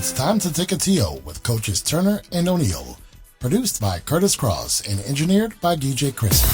It's time to take a TO with coaches Turner and O'Neill. Produced by Kurtis Cross and engineered by DJ Krissy.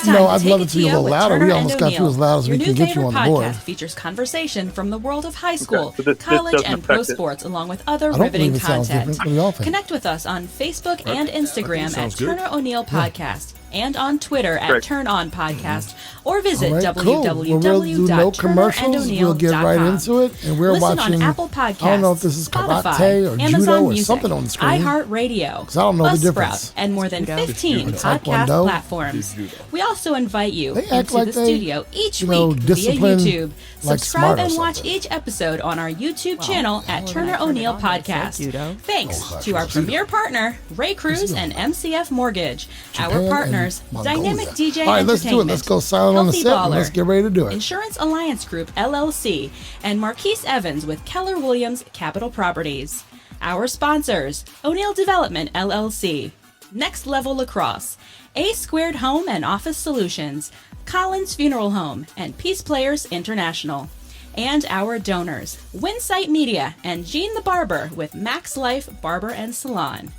No, I'd love it to be a little louder. Turner We almost got you as loud as we can get you on the board. Your new favorite podcast features conversation from the world of high school, Okay, so college, this and pro affect it. sports, along with other I don't riveting believe it sounds content. different. What do y'all think? Connect with us on Facebook and Instagram at sounds good. Turner O'Neill Podcast and on Twitter at Great. Turn On Podcast, or visit All right, cool. Well, we'll do no commercials. We'll get right into it. And we're Listen watching, on Apple Podcasts, I don't know if this is Spotify, karate or Amazon judo or Music, something on the screen. iHeartRadio, 'Cause I don't know the difference. Buzzsprout, and more than 15 Taekwondo. podcast platforms. We also invite you They act into like the they, studio each you know, week via discipline YouTube. like Subscribe smart or and watch something. each episode on our YouTube channel at Turner O'Neill Podcast. Thanks to our premier partner, Ray Cruz and MCF Mortgage, Japan our and partners, Mongolia. Dynamic DJ All right, let's do it. Entertainment, Let's go silent on the Healthy set and Baller, let's get ready to do it. Insurance Alliance Group LLC, and Marquise Evans with Keller Williams Capital Properties. Our sponsors, O'Neill Development LLC, Next Level Lacrosse, A Squared Home and Office Solutions, Collins Funeral Home, and Peace Players International. And our donors, Winsight Media and Gene the Barber with Max Life Barber and Salon.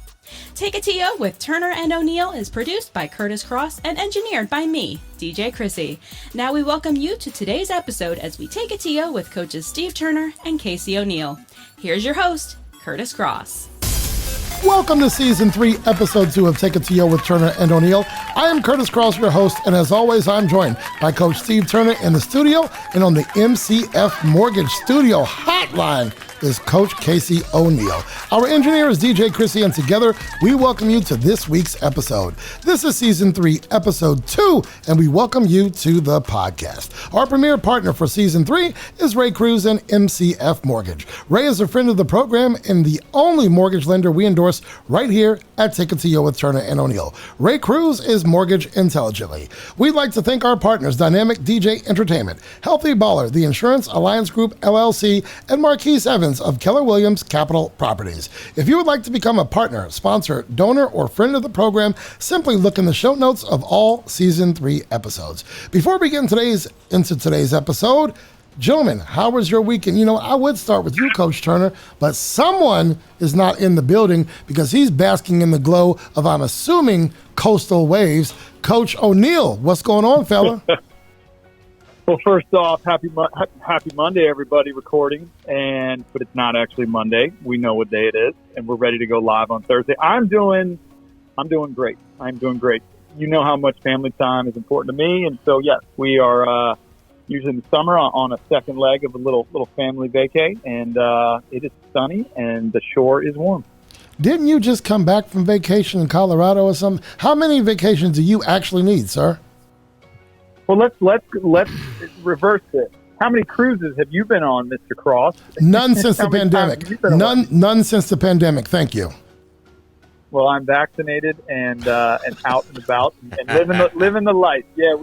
Take a TO with Turner and O'Neill is produced by Kurtis Cross and engineered by me, DJ Krissy. Now we welcome you to today's episode as we take a TO with coaches Steve Turner and Casey O'Neill. Here's your host, Kurtis Cross. Welcome to Season 3, Episode 2 of Take a TO with Turner and O'Neill. I am Kurtis Cross, your host, and as always, I'm joined by Coach Steve Turner in the studio, and on the MCF Mortgage Studio Hotline is Coach Casey O'Neill. Our engineer is DJ Krissy, and together we welcome you to this week's episode. This is Season 3, Episode 2, and we welcome you to the podcast. Our premier partner for Season 3 is Ray Cruz and MCF Mortgage. Ray is a friend of the program and the only mortgage lender we endorse right here at Take a TO with Turner and O'Neill. Ray Cruz is Mortgage Intelligently. We'd like to thank our partners, Dynamic DJ Entertainment, Healthy Baller, the Insurance Alliance Group LLC, and Marquise Evans of Keller Williams Capital Properties. If you would like to become a partner, sponsor, donor, or friend of the program, simply look in the show notes of all Season 3 episodes. Before we get into today's episode, gentlemen, how was your weekend? You know, I would start with you, Coach Turner, but someone is not in the building because he's basking in the glow of, I'm assuming, coastal waves. Coach O'Neill, what's going on, fella? Well, first off, happy Monday, everybody recording. But it's not actually Monday. We know what day it is, and we're ready to go live on Thursday. I'm doing great. I'm doing great. You know how much family time is important to me, and so yes, we are usually in the summer on a second leg of a little family vacay, and it is sunny and the shore is warm. Didn't you just come back from vacation in Colorado or something? How many vacations do you actually need, sir? Well, let's reverse this. How many cruises have you been on, Mr. Cross? None since the How many times pandemic. have you been on? None since the pandemic. Thank you. Well, I'm vaccinated and out and about and living the life. Yeah,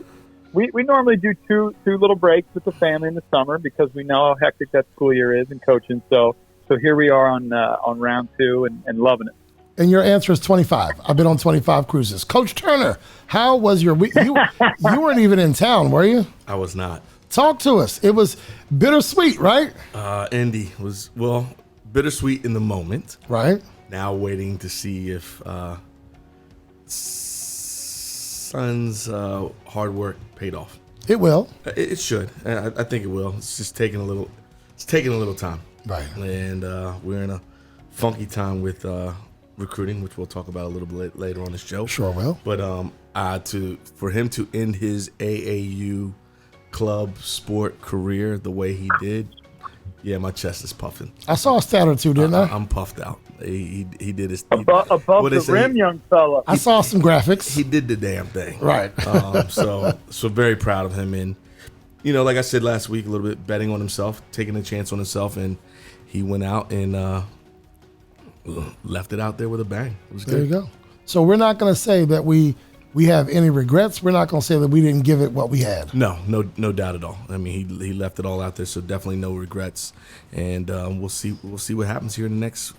we normally do two little breaks with the family in the summer because we know how hectic that school year is in coaching. So here we are on round 2 and loving it. And your answer is 25. I've been on 25 cruises. Coach Turner, how was your week? You weren't even in town, were you? I was not. Talk to us. It was bittersweet, right? Indy was, bittersweet in the moment. Right. Now waiting to see if son's hard work paid off. It will. It should. I think it will. It's just taking a little time. Right. And we're in a funky time with recruiting, which we'll talk about a little bit later on the show. Sure will. But for him to end his AAU club sport career the way he did, yeah, my chest is puffing. I saw a stat or two, didn't I? I'm puffed out. He did his Above the rim, young fella. I saw some graphics. He did the damn thing. Right. So very proud of him. And, you know, like I said last week, a little bit betting on himself, taking a chance on himself, and he went out and left it out there with a bang. It was good. There you go. So we're not going to say that we have any regrets. We're not going to say that we didn't give it what we had. No doubt at all. I mean, he left it all out there, so definitely no regrets. And we'll see what happens here in the next,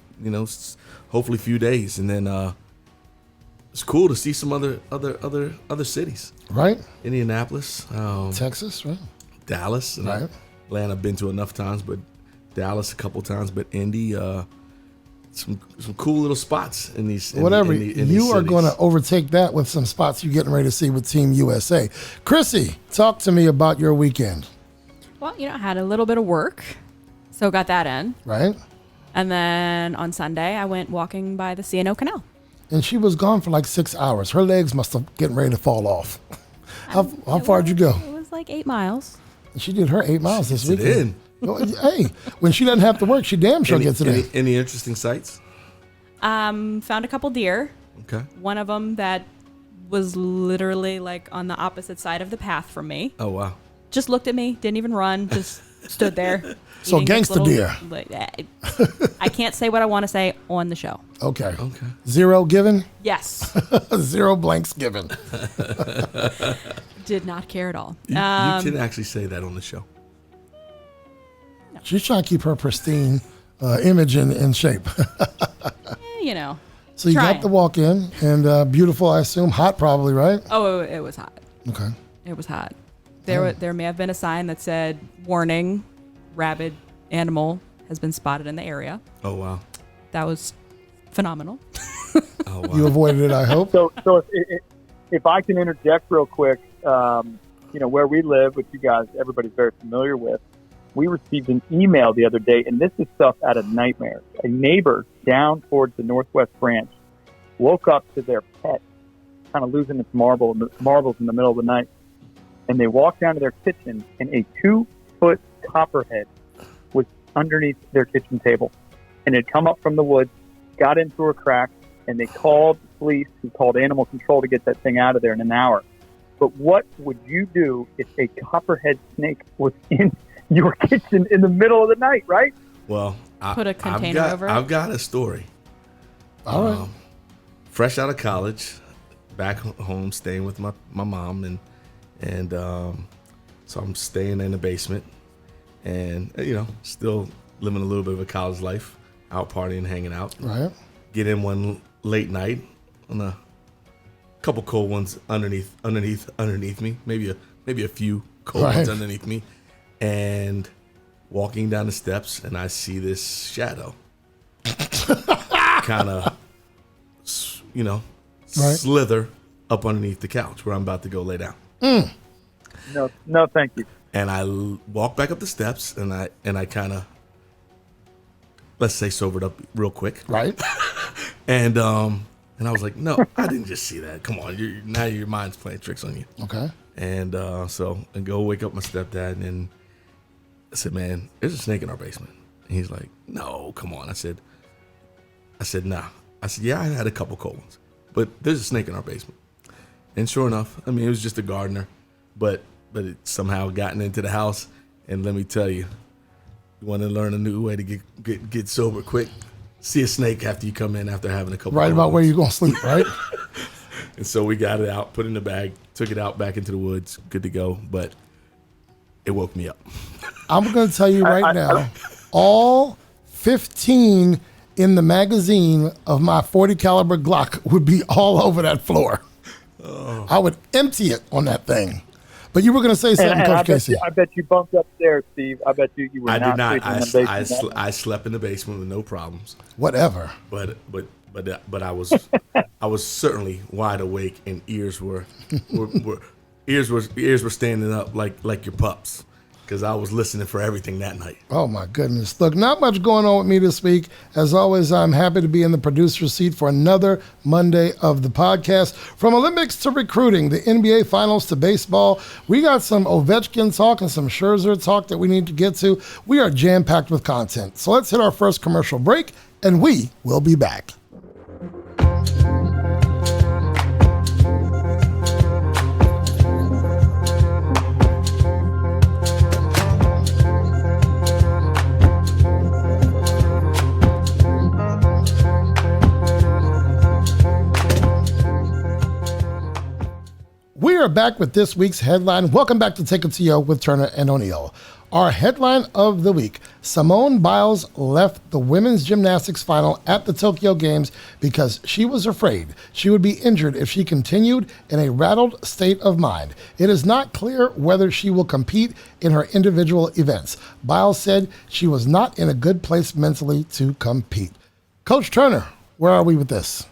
hopefully few days. And then it's cool to see some other cities. Right. Indianapolis, Texas, right? Dallas, and right. Atlanta I've been to enough times, but Dallas a couple times, but Indy, some cool little spots in these. Whatever. In You these are cities. going to overtake that with some spots you're getting ready to see with Team USA. Krissy, talk to me about your weekend. Well, I had a little bit of work, so got that in. Right? And then on Sunday, I went walking by the C&O Canal. And she was gone for like 6 hours. Her legs must have getting ready to fall off. How far did you go? It was like 8 miles. She did her 8 miles this Gets it weekend. in. Well, hey, when she doesn't have to work, she damn sure gets it in. Any interesting sights? Found a couple deer. Okay. One of them that was literally like on the opposite side of the path from me. Oh wow. Just looked at me, didn't even run, just stood there. So eating his gangsta deer. I can't say what I want to say on the show. Okay. Okay. 0 given? Yes. 0 blanks given. Did not care at all. You can actually say that on the show. She's trying to keep her pristine image in shape. So you Trying. got the walk in, and beautiful, I assume. Hot, probably, right? Oh, it was hot. Okay. It was hot. There may have been a sign that said, "Warning, rabid animal has been spotted in the area." Oh wow. That was phenomenal. Oh wow. You avoided it, I hope. So if I can interject real quick, where we live, which you guys, everybody's very familiar with, we received an email the other day, and this is stuff out of nightmares. A neighbor down towards the Northwest Branch woke up to their pet kind of losing its marbles in the middle of the night. And they walked down to their kitchen, and a 2-foot copperhead was underneath their kitchen table. And it had come up from the woods, got into a crack, and they called the police, who called animal control to get that thing out of there in an hour. But what would you do if a copperhead snake was in your kitchen in the middle of the night, right? Well, Put a container over it? I've got a story. All right. Fresh out of college, back home, staying with my mom, and so I'm staying in the basement, and still living a little bit of a college life, out partying, hanging out. Right. Get in one late night on a couple cold ones underneath me, maybe a few cold ones underneath me, and walking down the steps, and I see this shadow, kind of, slither up underneath the couch where I'm about to go lay down. No, thank you. And I walk back up the steps, and I kind of, let's say, sobered up real quick. Right. And I was like, no, I didn't just see that. Come on, now your mind's playing tricks on you. Okay. And so I go wake up my stepdad, and I said, man, there's a snake in our basement. And he's like, no, come on. I said, nah. I said, yeah, I had a couple cold ones, but there's a snake in our basement. And sure enough, I mean, it was just a gardener, but it somehow gotten into the house. And let me tell you, you want to learn a new way to get sober quick? See a snake after you come in after having a couple. Right about where you're going to sleep, right? And so we got it out, put it in the bag, took it out back into the woods, good to go. But it woke me up. I'm going to tell you right now, all 15 in the magazine of my 40 caliber Glock would be all over that floor. Oh. I would empty it on that thing. But you were going to say something, Coach Casey. I bet you bumped upstairs, Steve. I bet you were not sleeping in the basement. I slept in the basement with no problems. Whatever. But I was certainly wide awake, and ears were standing up like your pups, because I was listening for everything that night. Oh, my goodness. Look, not much going on with me this week. As always, I'm happy to be in the producer's seat for another Monday of the podcast. From Olympics to recruiting, the NBA Finals to baseball, we got some Ovechkin talk and some Scherzer talk that we need to get to. We are jam-packed with content. So let's hit our first commercial break, and we will be back. are back with this week's headline. Welcome back to Take It to You with Turner and O'Neill. Our headline of the week: Simone Biles left the women's gymnastics final at the Tokyo Games because she was afraid she would be injured if she continued in a rattled state of mind. It is not clear whether she will compete in her individual events. Biles said she was not in a good place mentally to compete. Coach Turner, where are we with this?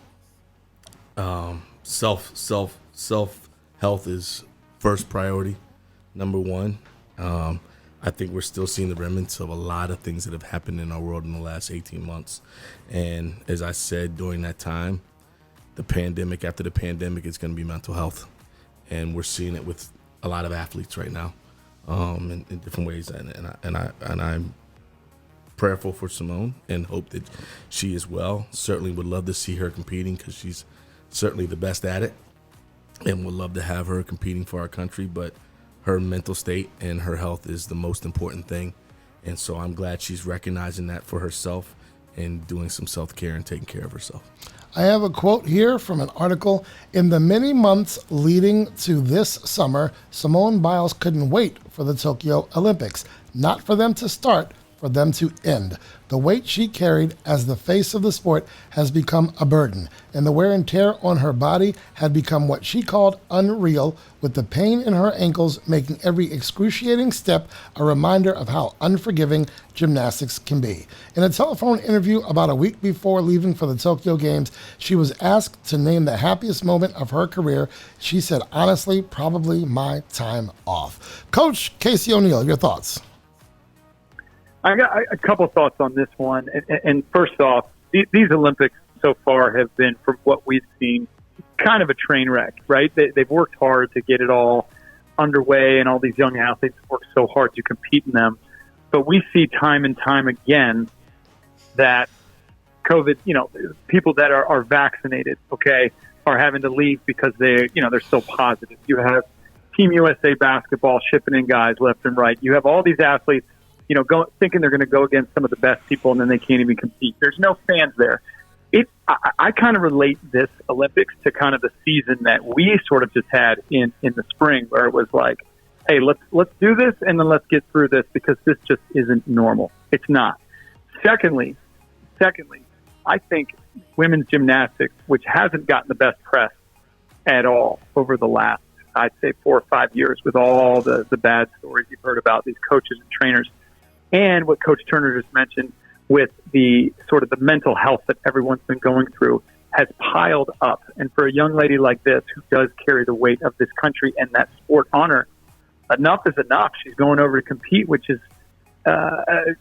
Self health is first priority, number one. I think we're still seeing the remnants of a lot of things that have happened in our world in the last 18 months. And as I said during that time, after the pandemic, it's going to be mental health. And we're seeing it with a lot of athletes right now in different ways. And I'm prayerful for Simone and hope that she is well. Certainly would love to see her competing because she's certainly the best at it. And would love to have her competing for our country. But her mental state and her health is the most important thing. And so I'm glad she's recognizing that for herself and doing some self-care and taking care of herself. I have a quote here from an article. In the many months leading to this summer, Simone Biles couldn't wait for the Tokyo Olympics. Not for them to start, for them to end. The weight she carried as the face of the sport has become a burden, and the wear and tear on her body had become what she called unreal, with the pain in her ankles making every excruciating step a reminder of how unforgiving gymnastics can be. In a telephone interview about a week before leaving for the Tokyo Games, she was asked to name the happiest moment of her career. She said, honestly, probably my time off. Coach Krissy O'Neill, your thoughts? I got a couple thoughts on this one. And first off, these Olympics so far have been, from what we've seen, kind of a train wreck, right? They've worked hard to get it all underway, and all these young athletes work so hard to compete in them. But we see time and time again that COVID, people that are vaccinated, are having to leave because they're so positive. You have Team USA basketball shipping in guys left and right. You have all these athletes thinking they're going to go against some of the best people, and then they can't even compete. There's no fans there. I kind of relate this Olympics to kind of the season that we sort of just had in the spring, where it was like, hey, let's do this, and then let's get through this, because this just isn't normal. It's not. Secondly, I think women's gymnastics, which hasn't gotten the best press at all over the last, I'd say, 4 or 5 years, with all the bad stories you've heard about these coaches and trainers, and what Coach Turner just mentioned with the sort of the mental health that everyone's been going through, has piled up. And for a young lady like this, who does carry the weight of this country and that sport on her, enough is enough. She's going over to compete, which is,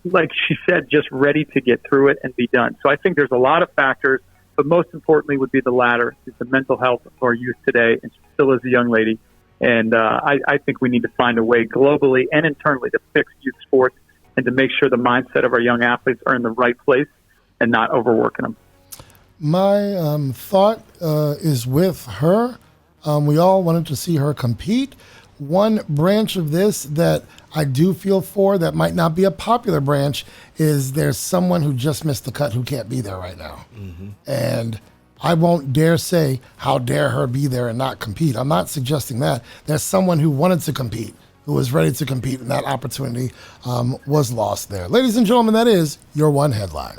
like she said, just ready to get through it and be done. So I think there's a lot of factors, but most importantly would be the latter, is the mental health of our youth today, and she still is a young lady. And I think we need to find a way globally and internally to fix youth sports, and to make sure the mindset of our young athletes are in the right place and not overworking them. My thought is with her. We all wanted to see her compete. One branch of this that I do feel for, that might not be a popular branch, is there's someone who just missed the cut who can't be there right now. Mm-hmm. And I won't dare say, how dare her be there and not compete. I'm not suggesting that. There's someone who wanted to compete, who was ready to compete, and that opportunity was lost there. Ladies and gentlemen, that is your one headline.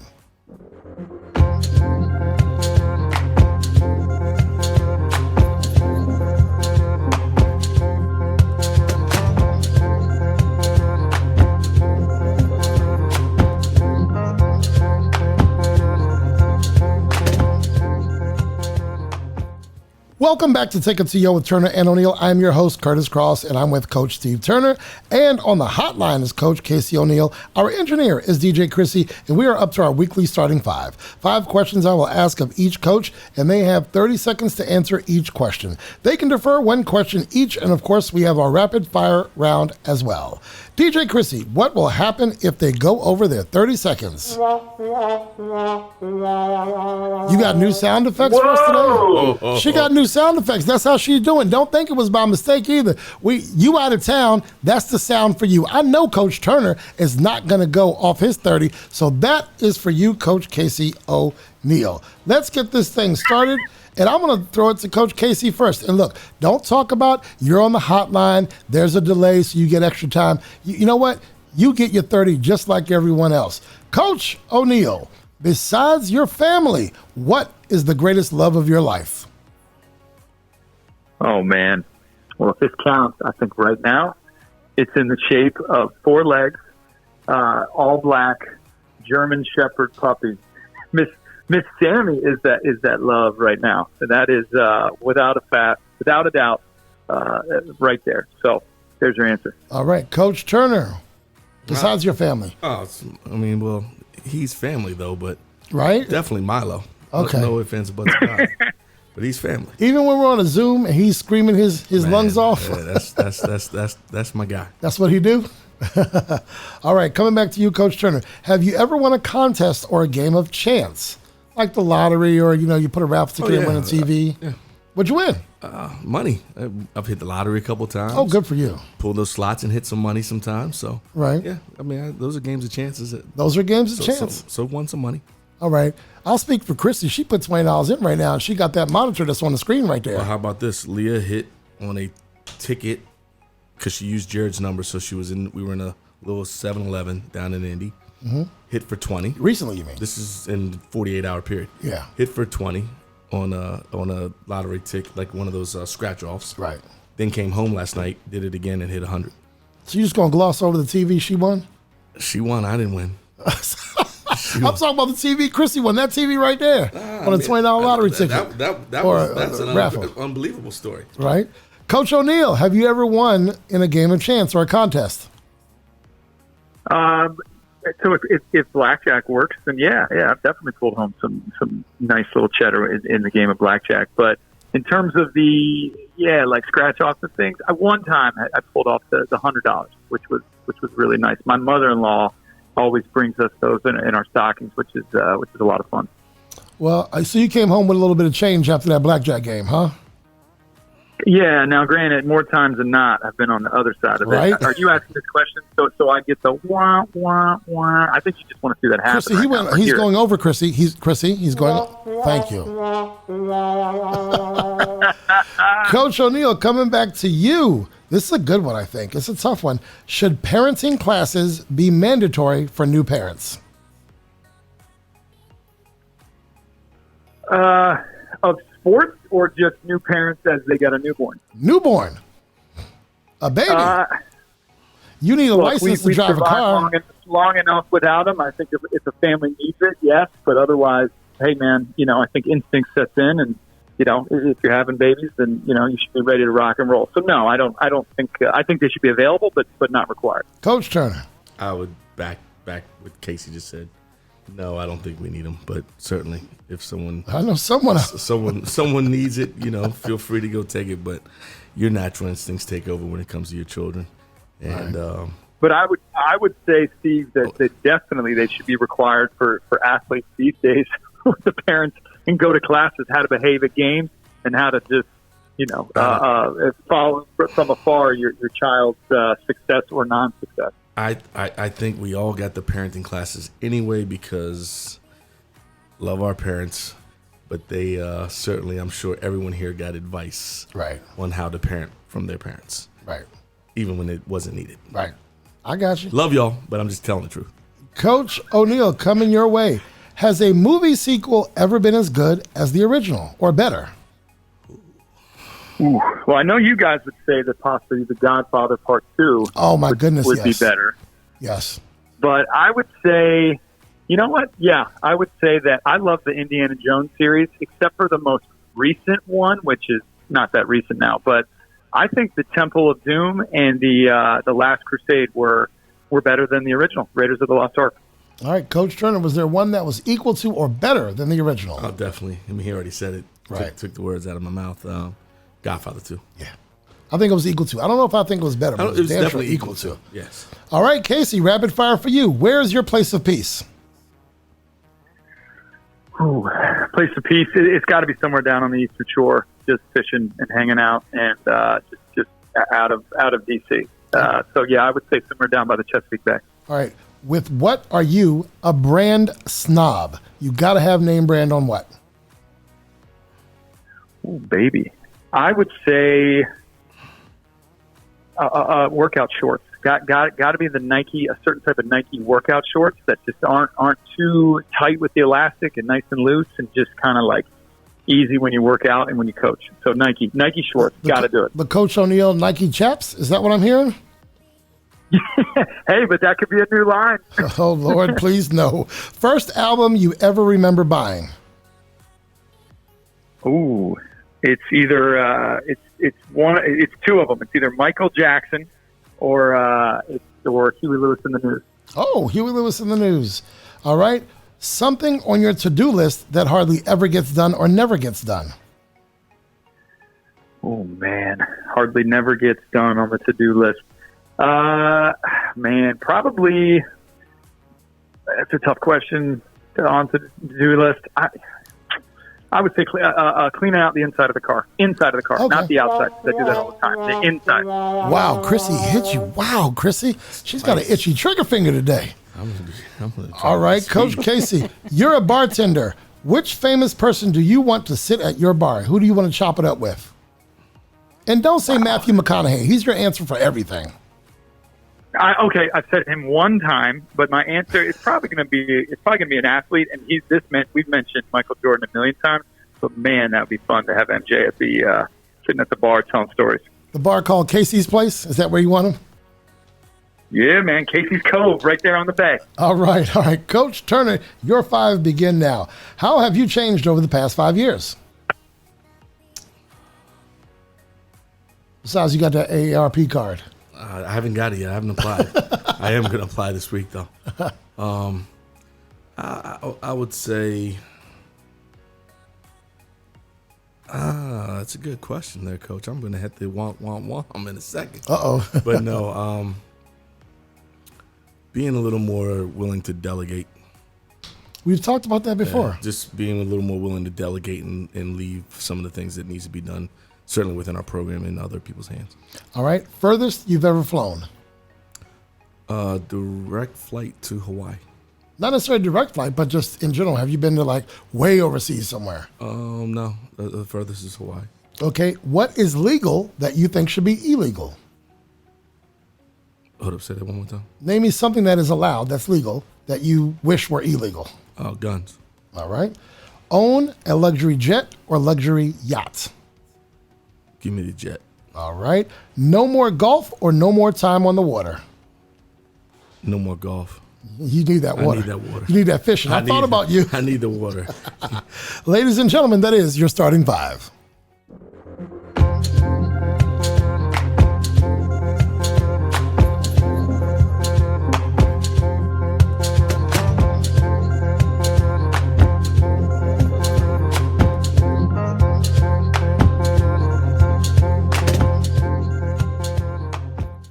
Welcome back to Take It to You with Turner and O'Neill. I'm your host, Curtis Cross, and I'm with Coach Steve Turner. And on the hotline is Coach Krissy O'Neill. Our engineer is DJ Krissy, and we are up to our weekly starting five. 5 questions I will ask of each coach, and they have 30 seconds to answer each question. They can defer 1 question each, and of course, we have our rapid fire round as well. DJ Krissy, what will happen if they go over their 30 seconds? You got new sound effects for us today? She got new sound effects. That's how she's doing. Don't think it was by mistake either. You out of town, that's the sound for you. I know Coach Turner is not going to go off his 30, so that is for you, Coach Krissy O'Neill. Let's get this thing started. And I'm going to throw it to Coach Casey first. And look, don't talk about you're on the hotline. There's a delay, so you get extra time. You know what? You get your 30 just like everyone else. Coach O'Neal, besides your family, what is the greatest love of your life? Oh, man. Well, if this counts, I think right now it's in the shape of 4 legs, all black, German Shepherd puppy. Miss Sammy is that love right now. And that is without a doubt, right there. So there's your answer. All right, Coach Turner, besides your family. Well, he's family though, but right? Definitely Milo. Okay. No offense, but but he's family. Even when we're on a Zoom and he's screaming his lungs off. Yeah, that's my guy. That's what he do? All right, coming back to you, Coach Turner. Have you ever won a contest or a game of chance? Like the lottery or, you put a raffle ticket and win a TV? Yeah. What'd you win? Money. I've hit the lottery a couple times. Oh, good for you. Pull those slots and hit some money sometimes. So right. Yeah, those are games of chances. Those are games of chance. So won some money. All right. I'll speak for Krissy. She put $20 in right now, and she got that monitor that's on the screen right there. Well, how about this? Leah hit on a ticket because she used Jared's number. So we were in a little 7-Eleven down in Indy. Mm-hmm. Hit for 20. Recently, you mean? This is in 48-hour period. Yeah. Hit for 20 on a lottery ticket, like one of those scratch-offs. Right. Then came home last night, did it again, and hit 100. So you just going to gloss over the TV she won? She won. I didn't win. I'm talking about the TV Krissy won. That TV right there on a $20 lottery ticket. That's an unbelievable story. Right. Coach O'Neal, have you ever won in a game of chance or a contest? So if blackjack works, then yeah, I've definitely pulled home some nice little cheddar in the game of blackjack. But in terms of like scratch offs and things, one time I pulled off the $100, which was really nice. My mother-in-law always brings us those in our stockings, which is a lot of fun. Well, I see you came home with a little bit of change after that blackjack game, huh? Yeah. Now, granted, more times than not, I've been on the other side of right? it. Are you asking this question so I get the wah wah wah? I think you just want to see that happen. Krissy, he's going over. Krissy, he's going. Thank you, Coach O'Neal. Coming back to you. This is a good one. I think it's a tough one. Should parenting classes be mandatory for new parents? Of sports or just new parents as they got a newborn? Newborn. A baby. You need a license to drive a car. Long enough without them. I think if a family needs it, yes. But otherwise, hey, man, I think instinct sets in. And, if you're having babies, then, you should be ready to rock and roll. So, no, I don't think I think they should be available, but not required. Coach Turner. I would back what Casey just said. No, I don't think we need them, but certainly if someone needs it, feel free to go take it. But your natural instincts take over when it comes to your children. And right. But I would say, Steve, that definitely they should be required for athletes these days with the parents and go to classes how to behave at games and how to just follow from afar your child's success or non-success. I think we all got the parenting classes anyway because love our parents, but they certainly, I'm sure everyone here got advice right on how to parent from their parents. Right. Even when it wasn't needed. Right. I got you. Love y'all, but I'm just telling the truth. Coach O'Neal, coming your way. Has a movie sequel ever been as good as the original or better? Ooh. Well, I know you guys would say that possibly The Godfather Part 2 would be better. Yes. But I would say, you know what? Yeah, I would say that I love the Indiana Jones series, except for the most recent one, which is not that recent now. But I think the Temple of Doom and the Last Crusade were better than the original, Raiders of the Lost Ark. All right, Coach Turner, was there one that was equal to or better than the original? Oh, definitely. I mean, he already said it. Right. Took the words out of my mouth. Godfather 2. Yeah. I think it was equal to. I don't know if I think it was better, but it was definitely equal to. Yes. All right, Casey, rapid fire for you. Where is your place of peace? Ooh, place of peace. It's got to be somewhere down on the Eastern Shore, just fishing and hanging out, and just out of DC. So yeah, I would say somewhere down by the Chesapeake Bay. All right. With what are you a brand snob? You got to have name brand on what? Ooh, baby. I would say workout shorts. Got to be the Nike, a certain type of Nike workout shorts that just aren't too tight with the elastic and nice and loose and just kind of like easy when you work out and when you coach. So Nike shorts, got to do it. The Coach O'Neill Nike chaps, is that what I'm hearing? Hey, but that could be a new line. Oh, Lord, please no. First album you ever remember buying? Ooh, it's either it's two of them. It's either Michael Jackson or Huey Lewis in the News. Oh, Huey Lewis in the News. All right. Something on your to-do list that hardly ever gets done or never gets done. Oh, man. Hardly never gets done on the to-do list. Man, probably that's a tough question on the to-do list. I would say cleaning out the inside of the car. Inside of the car, Okay. not the outside. I do that all the time. The inside. Wow, Krissy hit you. Wow, Krissy. She's got an itchy trigger finger today. I'm gonna try All right, to Coach speak. Casey, you're a bartender. Which famous person do you want to sit at your bar? Who do you want to chop it up with? And don't say Matthew McConaughey. He's your answer for everything. Okay, I've said him one time, but my answer is probably going to be an athlete, and we've mentioned Michael Jordan a million times. But man, that would be fun to have MJ at the sitting at the bar telling stories. The bar called Casey's Place? Is that where you want him? Yeah, man, Casey's Cove, right there on the bay. All right. Coach Turner, your 5 begin now. How have you changed over the past 5 years? Besides, you got that AARP card. I haven't got it yet. I haven't applied. I am going to apply this week, though. I would say, that's a good question there, Coach. I'm going to hit the womp in a second. Uh-oh. But no, being a little more willing to delegate. We've talked about that before. Yeah, just being a little more willing to delegate and leave some of the things that needs to be done, certainly within our program, in other people's hands. All right. Furthest you've ever flown? Direct flight to Hawaii. Not necessarily direct flight, but just in general. Have you been to like way overseas somewhere? No. The furthest is Hawaii. Okay. What is legal that you think should be illegal? Hold up, say that one more time. Name me something that is allowed, that's legal, that you wish were illegal. Guns. All right. Own a luxury jet or luxury yacht. Give me the jet. All right. No more golf or no more time on the water. No more golf. You need that water. I need that water. You need that fishing. I thought about you. I need the water. Ladies and gentlemen, that is your starting 5.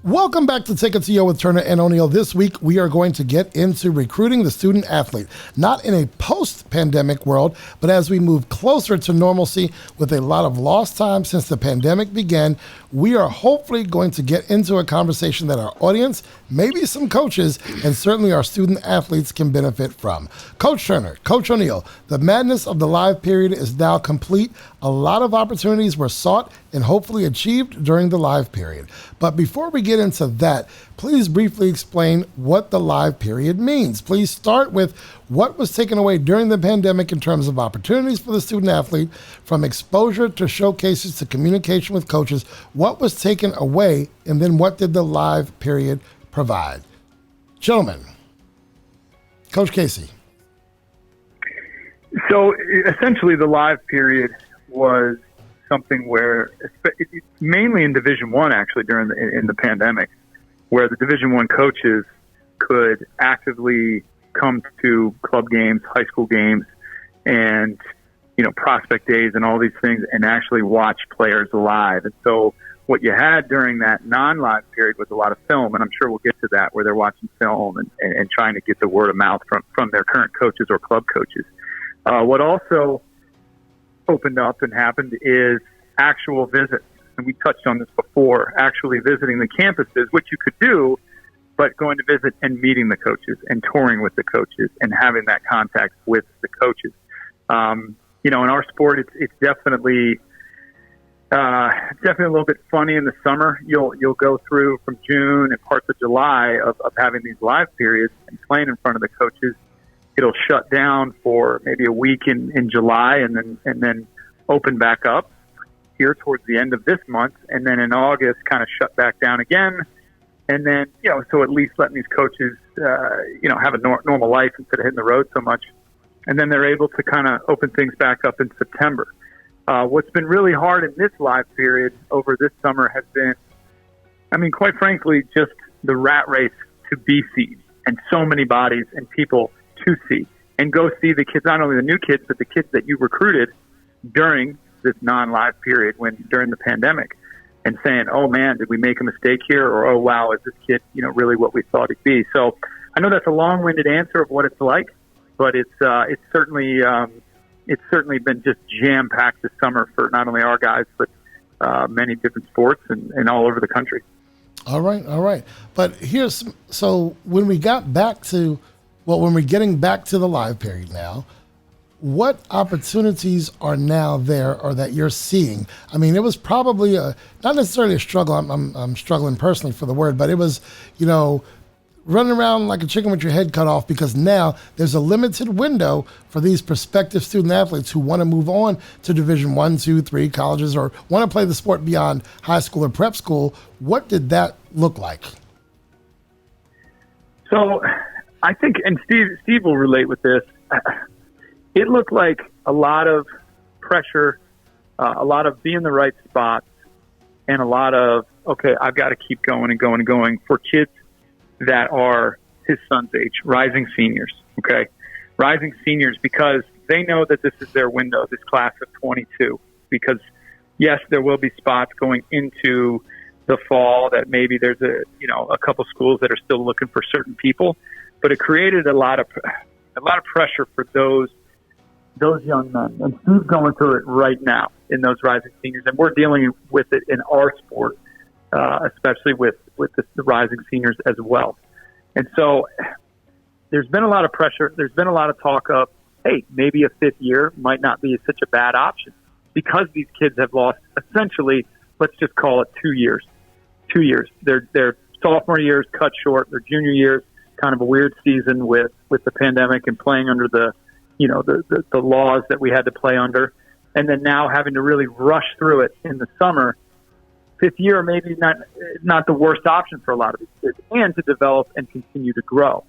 Welcome back to Take It to Yo with Turner and O'Neill. This week, we are going to get into recruiting the student athlete, not in a post-pandemic world, but as we move closer to normalcy with a lot of lost time since the pandemic began, we are hopefully going to get into a conversation that our audience, maybe some coaches, and certainly our student athletes can benefit from. Coach Turner, Coach O'Neill, the madness of the live period is now complete. A lot of opportunities were sought and hopefully achieved during the live period. But before we get into that, please briefly explain what the live period means. Please start with what was taken away during the pandemic in terms of opportunities for the student athlete, from exposure to showcases to communication with coaches. What was taken away, and then what did the live period provide? Gentlemen, Coach Casey. So essentially the live period was something where, mainly in Division I, actually in the pandemic, where the Division I coaches could actively come to club games, high school games, and prospect days and all these things, and actually watch players live. And so what you had during that non-live period was a lot of film, and I'm sure we'll get to that, where they're watching film and trying to get the word of mouth from their current coaches or club coaches. What also opened up and happened is actual visits. And we touched on this before, actually visiting the campuses, which you could do, but going to visit and meeting the coaches and touring with the coaches and having that contact with the coaches. In our sport, it's definitely Definitely a little bit funny in the summer. You'll go through from June and parts of July of having these live periods and playing in front of the coaches. It'll shut down for maybe a week in July and then open back up here towards the end of this month, and then in August kind of shut back down again. And then, so at least letting these coaches, have a normal life instead of hitting the road so much. And then they're able to kind of open things back up in September. What's been really hard in this live period over this summer has been, quite frankly, just the rat race to be seen, and so many bodies and people to see and go see the kids, not only the new kids, but the kids that you recruited during this non-live period during the pandemic, and saying, oh man, did we make a mistake here? Or, oh wow, is this kid, really what we thought he'd be? So I know that's a long-winded answer of what it's like, but it's certainly been just jam-packed this summer for not only our guys, but many different sports and all over the country. All right. But so when we got back to, when we're getting back to the live period now, what opportunities are now there or that you're seeing? It was probably not necessarily a struggle. I'm struggling personally for the word, but it was, running around like a chicken with your head cut off, because now there's a limited window for these prospective student athletes who want to move on to Division 1, 2, 3 colleges or want to play the sport beyond high school or prep school. What did that look like? So I think, and Steve will relate with this, it looked like a lot of pressure, a lot of be in the right spots, and a lot of, okay, I've got to keep going and going and going for kids that are his son's age, rising seniors, okay? Rising seniors, because they know that this is their window, this class of 22. Because, yes, there will be spots going into the fall that maybe there's a couple schools that are still looking for certain people, but it created a lot of pressure for those young men. And Steve's going through it right now in those rising seniors, and we're dealing with it in our sport, especially with the rising seniors as well. And so there's been a lot of pressure. There's been a lot of talk of, hey, maybe a fifth year might not be such a bad option, because these kids have lost essentially, let's just call it 2 years. 2 years. Their sophomore years cut short. Their junior years, kind of a weird season with the pandemic and playing under the laws that we had to play under. And then now having to really rush through it in the summer. Fifth year, maybe not the worst option for a lot of these kids, and to develop and continue to grow.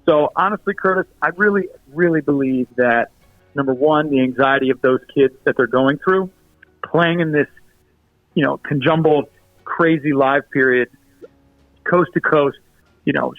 So honestly, Kurtis, I really, really believe that, number one, the anxiety of those kids that they're going through, playing in this, conjumbled, crazy live period, coast to coast,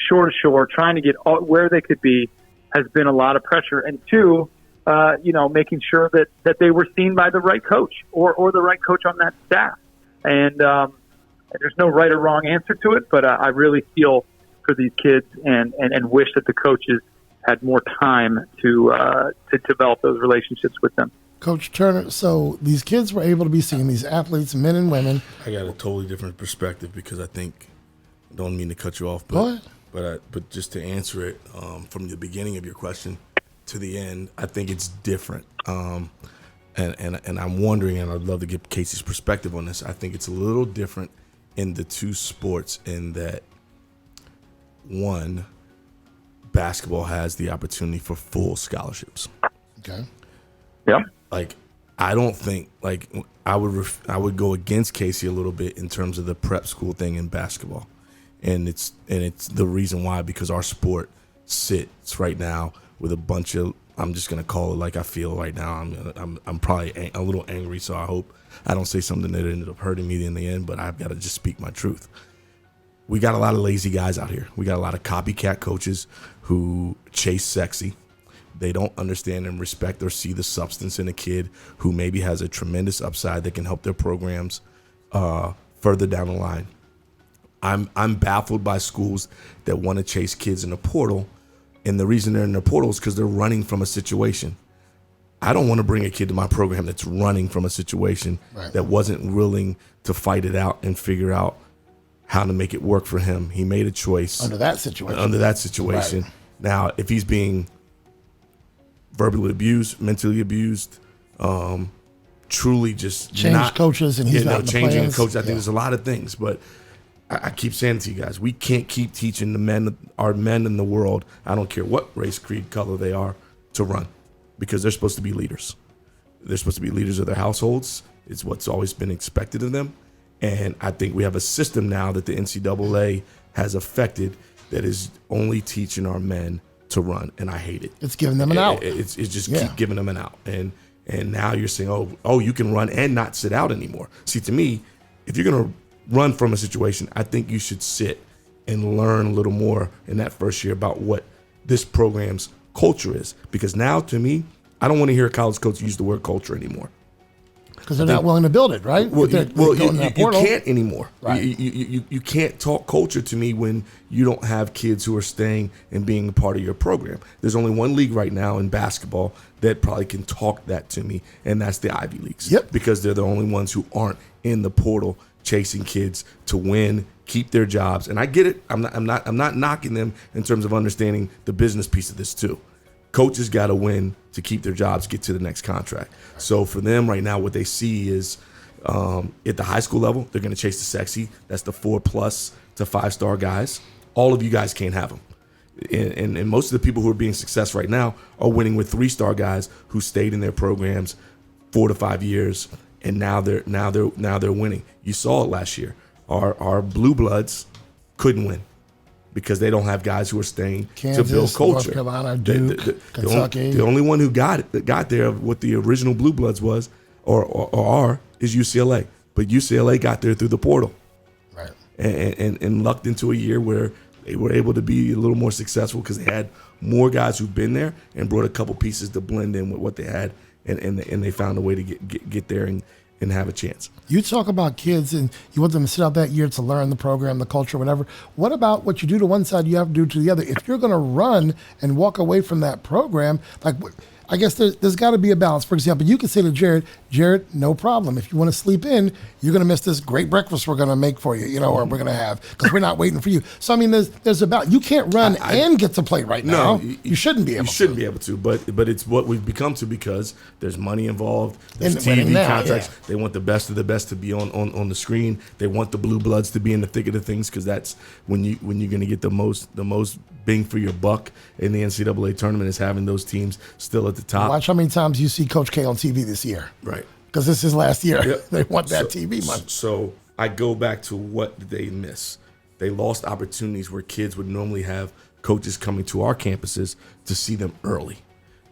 shore to shore, trying to get where they could be, has been a lot of pressure. And two, making sure that they were seen by the right coach or the right coach on that staff. And there's no right or wrong answer to it, but I really feel for these kids and wish that the coaches had more time to develop those relationships with them. Coach Turner, so these kids were able to be seen, these athletes, men and women. I got a totally different perspective, because I think, I don't mean to cut you off, but just to answer it from the beginning of your question to the end, I think it's different. And I'm wondering, and I'd love to get Casey's perspective on this. I think it's a little different in the two sports, in that, one, basketball has the opportunity for full scholarships. Okay. Yeah. Like, I don't think, like, I would go against Casey a little bit in terms of the prep school thing in basketball, and it's the reason why, because our sport sits right now with a bunch of, I'm just gonna call it like I feel right now. I'm probably a little angry, so I hope I don't say something that ended up hurting me in the end. But I've got to just speak my truth. We got a lot of lazy guys out here. We got a lot of copycat coaches who chase sexy. They don't understand and respect or see the substance in a kid who maybe has a tremendous upside that can help their programs further down the line. I'm baffled by schools that want to chase kids in the portal. And the reason they're in the portal is because they're running from a situation. I don't want to bring a kid to my program that's running from a situation, right, that wasn't willing to fight it out and figure out how to make it work for him. He made a choice. Under that situation. Right. Now, if he's being verbally abused, mentally abused, truly just change coaches, and he's not in the changing plans. the coach. I think there's a lot of things, but I keep saying to you guys, we can't keep teaching our men in the world, I don't care what race, creed, color they are, to run, because they're supposed to be leaders. They're supposed to be leaders of their households. It's what's always been expected of them. And I think we have a system now that the NCAA has affected that is only teaching our men to run, and I hate it. It's giving them an out. It's just keep giving them an out. And now you're saying, oh, you can run and not sit out anymore. See, to me, if you're going to run from a situation, I think you should sit and learn a little more in that first year about what this program's culture is. Because now, to me, I don't want to hear a college coach use the word culture anymore. Because they're not willing to build it, right? Well, you can't anymore. Right. You can't talk culture to me when you don't have kids who are staying and being a part of your program. There's only one league right now in basketball that probably can talk that to me, and that's the Ivy Leagues. Yep. Because they're the only ones who aren't in the portal chasing kids to win, keep their jobs. And I get it. I'm not knocking them in terms of understanding the business piece of this too. Coaches got to win to keep their jobs, get to the next contract. So for them right now, what they see is at the high school level, they're going to chase the sexy. That's the 4+ to 5-star guys. All of you guys can't have them. And most of the people who are being successful right now are winning with 3-star guys who stayed in their programs 4 to 5 years, and now they're winning. You saw it last year. Our blue bloods couldn't win, because they don't have guys who are staying Kansas, to build culture. North Carolina, Duke, Kentucky. The only one who got there, what the original Blue Bloods was or are, is UCLA. But UCLA got there through the portal, right? And lucked into a year where they were able to be a little more successful because they had more guys who've been there and brought a couple pieces to blend in with what they had, and they found a way to get there and have a chance. You talk about kids and you want them to sit out that year to learn the program, the culture, whatever. What about what you do to one side, you have to do to the other? If you're going to run and walk away from that program, like, I guess there's got to be a balance. For example, you could say to Jared, no problem. If you want to sleep in, you're going to miss this great breakfast we're going to make for you, or we're going to have, because we're not waiting for you. So, I mean, there's a balance. You can't run and get to play right now. You shouldn't be able to. You shouldn't be able to, but it's what we've become to, because there's money involved. There's TV contracts. Yeah. They want the best of the best to be on the screen. They want the blue bloods to be in the thick of the things, because that's when you're going to get the most bang for your buck in the NCAA tournament, is having those teams still at the top. Watch how many times you see Coach K on TV this year. Right. Because this is last year. Yep. They want that TV money. So I go back to what did they miss? They lost opportunities where kids would normally have coaches coming to our campuses to see them early,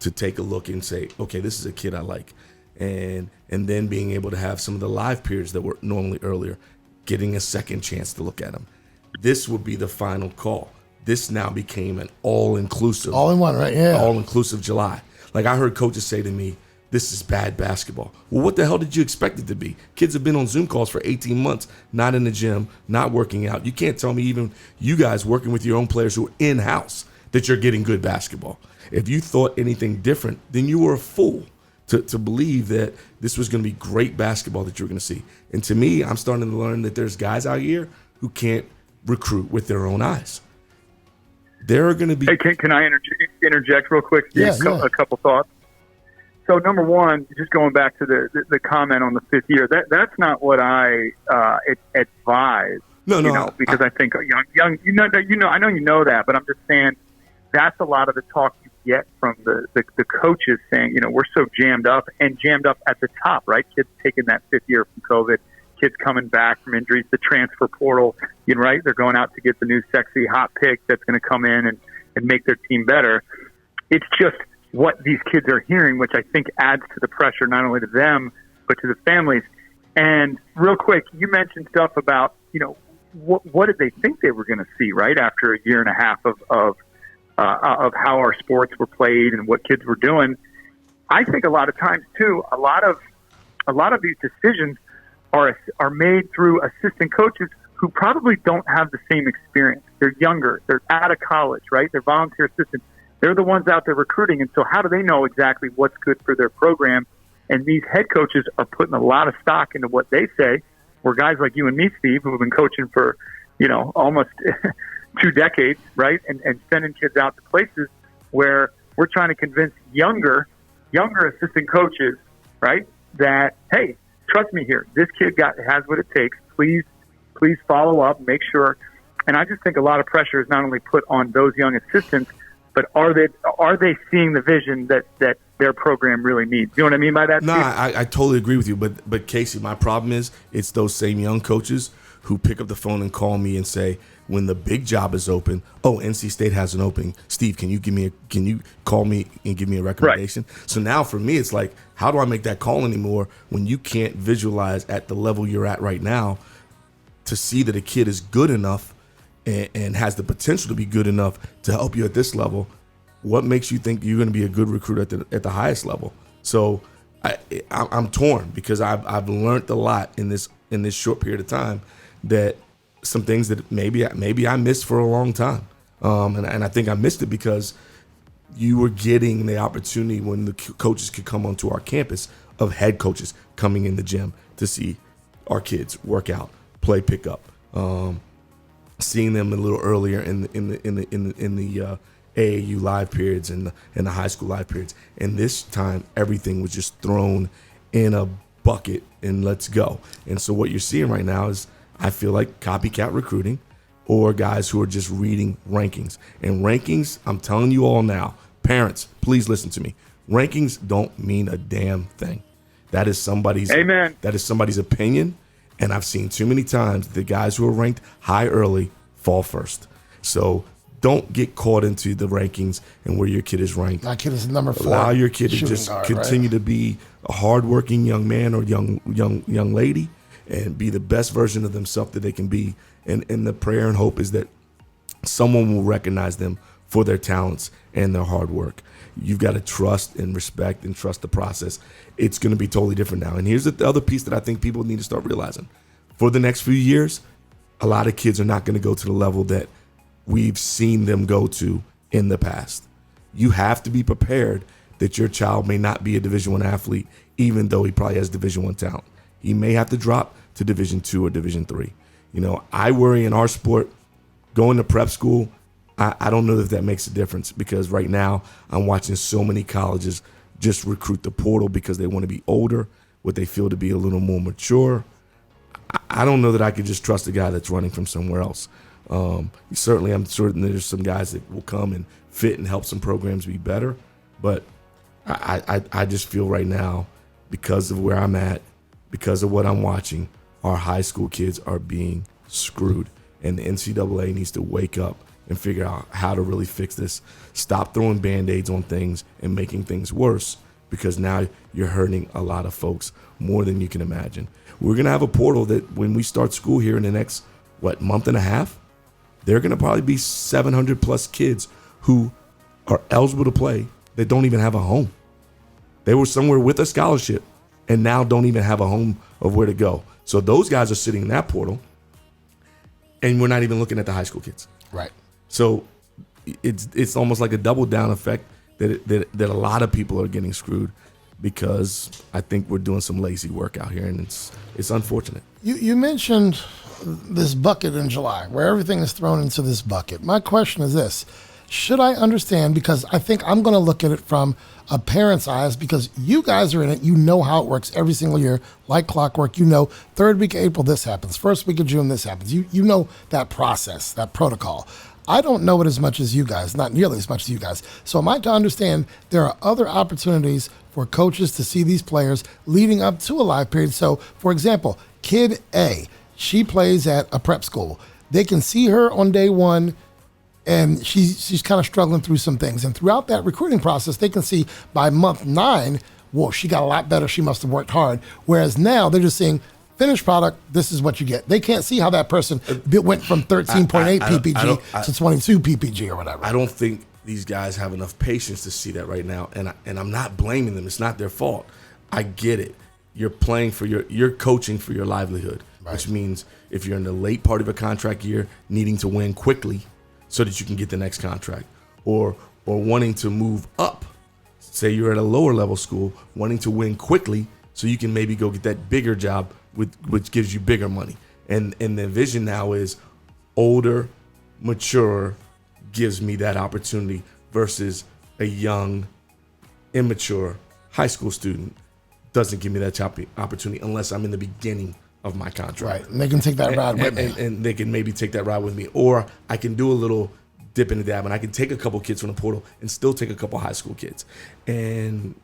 to take a look and say, okay, this is a kid I like. And then being able to have some of the live periods that were normally earlier, getting a second chance to look at them. This would be the final call. This now became an all-inclusive. All-in-one, right? Yeah. All-inclusive July. Like, I heard coaches say to me, this is bad basketball. Well, what the hell did you expect it to be? Kids have been on Zoom calls for 18 months, not in the gym, not working out. You can't tell me, even you guys working with your own players who are in-house, that you're getting good basketball. If you thought anything different, then you were a fool to believe that this was going to be great basketball that you're going to see. And to me, I'm starting to learn that there's guys out here who can't recruit with their own eyes. There are going to be. Hey, can I interject real quick? Yeah. A couple thoughts. So number one, just going back to the comment on the 5th year, that's not what I advise. No, because I think young, I know you know that, but I'm just saying that's a lot of the talk you get from the coaches saying, we're so jammed up at the top, right? Kids taking that 5th year from COVID. Kids coming back from injuries, the transfer portal, right? They're going out to get the new sexy hot pick that's going to come in and make their team better. It's just what these kids are hearing, which I think adds to the pressure, not only to them, but to the families. And real quick, you mentioned stuff about, what did they think they were going to see, right? After a year and a half of how our sports were played and what kids were doing. I think a lot of times too, a lot of these decisions are made through assistant coaches who probably don't have the same experience. They're younger. They're out of college, right? They're volunteer assistants. They're the ones out there recruiting. And so how do they know exactly what's good for their program? And these head coaches are putting a lot of stock into what they say. Where guys like you and me, Steve, who have been coaching for, almost 2 decades, right? And sending kids out to places where we're trying to convince younger assistant coaches, right? that, hey, trust me here. This kid has what it takes. Please follow up, make sure. And I just think a lot of pressure is not only put on those young assistants, but are they seeing the vision that their program really needs? You know what I mean by that? No, I totally agree with you. But Casey, my problem is it's those same young coaches who pick up the phone and call me and say, when the big job is open, oh, NC State has an opening. Steve, can you call me and give me a recommendation? Right. So now for me, it's like, how do I make that call anymore when you can't visualize at the level you're at right now to see that a kid is good enough and has the potential to be good enough to help you at this level? What makes you think you're going to be a good recruit at the highest level? So I'm torn because I've learned a lot in this short period of time, that some things that maybe I missed for a long time, and I think I missed it because you were getting the opportunity when the coaches could come onto our campus of head coaches coming in the gym to see our kids work out, play pickup, seeing them a little earlier in the AAU live periods and the high school live periods. And this time, everything was just thrown in a bucket and let's go. And so what you're seeing right now is, I feel like, copycat recruiting or guys who are just reading rankings. And rankings, I'm telling you all now, parents, please listen to me. Rankings don't mean a damn thing. That is somebody's Amen. That is somebody's opinion. And I've seen too many times the guys who are ranked high early fall first. So don't get caught into the rankings and where your kid is ranked. My kid is number 4. Allow your kid to just continue to be a hardworking young man or young lady and be the best version of themselves that they can be. And the prayer and hope is that someone will recognize them for their talents and their hard work. You've got to trust and respect and trust the process. It's going to be totally different now. And here's the other piece that I think people need to start realizing. For the next few years, a lot of kids are not going to go to the level that we've seen them go to in the past. You have to be prepared that your child may not be a Division I athlete, even though he probably has Division I talent. He may have to drop to Division II or Division III. You know, I worry in our sport, going to prep school, I don't know if that makes a difference, because right now I'm watching so many colleges just recruit the portal because they want to be older, what they feel to be a little more mature. I don't know that I could just trust a guy that's running from somewhere else. Certainly, I'm certain there's some guys that will come and fit and help some programs be better. But I just feel right now, because of where I'm at, because of what I'm watching, our high school kids are being screwed. And the NCAA needs to wake up and figure out how to really fix this. Stop throwing Band-Aids on things and making things worse, because now you're hurting a lot of folks more than you can imagine. We're going to have a portal that when we start school here in the next, month and a half, there are going to probably be 700 plus kids who are eligible to play that don't even have a home. They were somewhere with a scholarship and now don't even have a home of where to go. So those guys are sitting in that portal, and we're not even looking at the high school kids. Right. So it's almost like a double down effect that a lot of people are getting screwed, because I think we're doing some lazy work out here, and it's unfortunate. You mentioned this bucket in July, where everything is thrown into this bucket. My question is this: should I understand, because I think I'm going to look at it from a parent's eyes, because you guys are in it, you know how it works every single year, like clockwork. You know, third week of April, this happens. First week of June, this happens. You know that process, that protocol. I don't know it as much as you guys, not nearly as much as you guys. So am I to understand there are other opportunities for coaches to see these players leading up to a live period? So, for example, kid A, she plays at a prep school. They can see her on day one, and she's kind of struggling through some things. And throughout that recruiting process, they can see by month 9, whoa, she got a lot better. She must have worked hard. Whereas now they're just seeing finished product, this is what you get. They can't see how that person went from 13.8 PPG to 22 PPG or whatever. I don't think these guys have enough patience to see that right now. And I'm not blaming them. It's not their fault. I get it. You're coaching for your livelihood, right? Which means if you're in the late part of a contract year, needing to win quickly so that you can get the next contract, or wanting to move up. Say you're at a lower level school, wanting to win quickly so you can maybe go get that bigger job, which gives you bigger money. And the vision now is older, mature, gives me that opportunity versus a young, immature high school student doesn't give me that opportunity unless I'm in the beginning of my contract. Right, and they can take that ride with me. And they can maybe take that ride with me. Or I can do a little dip in the dab, and I can take a couple kids from the portal and still take a couple high school kids. And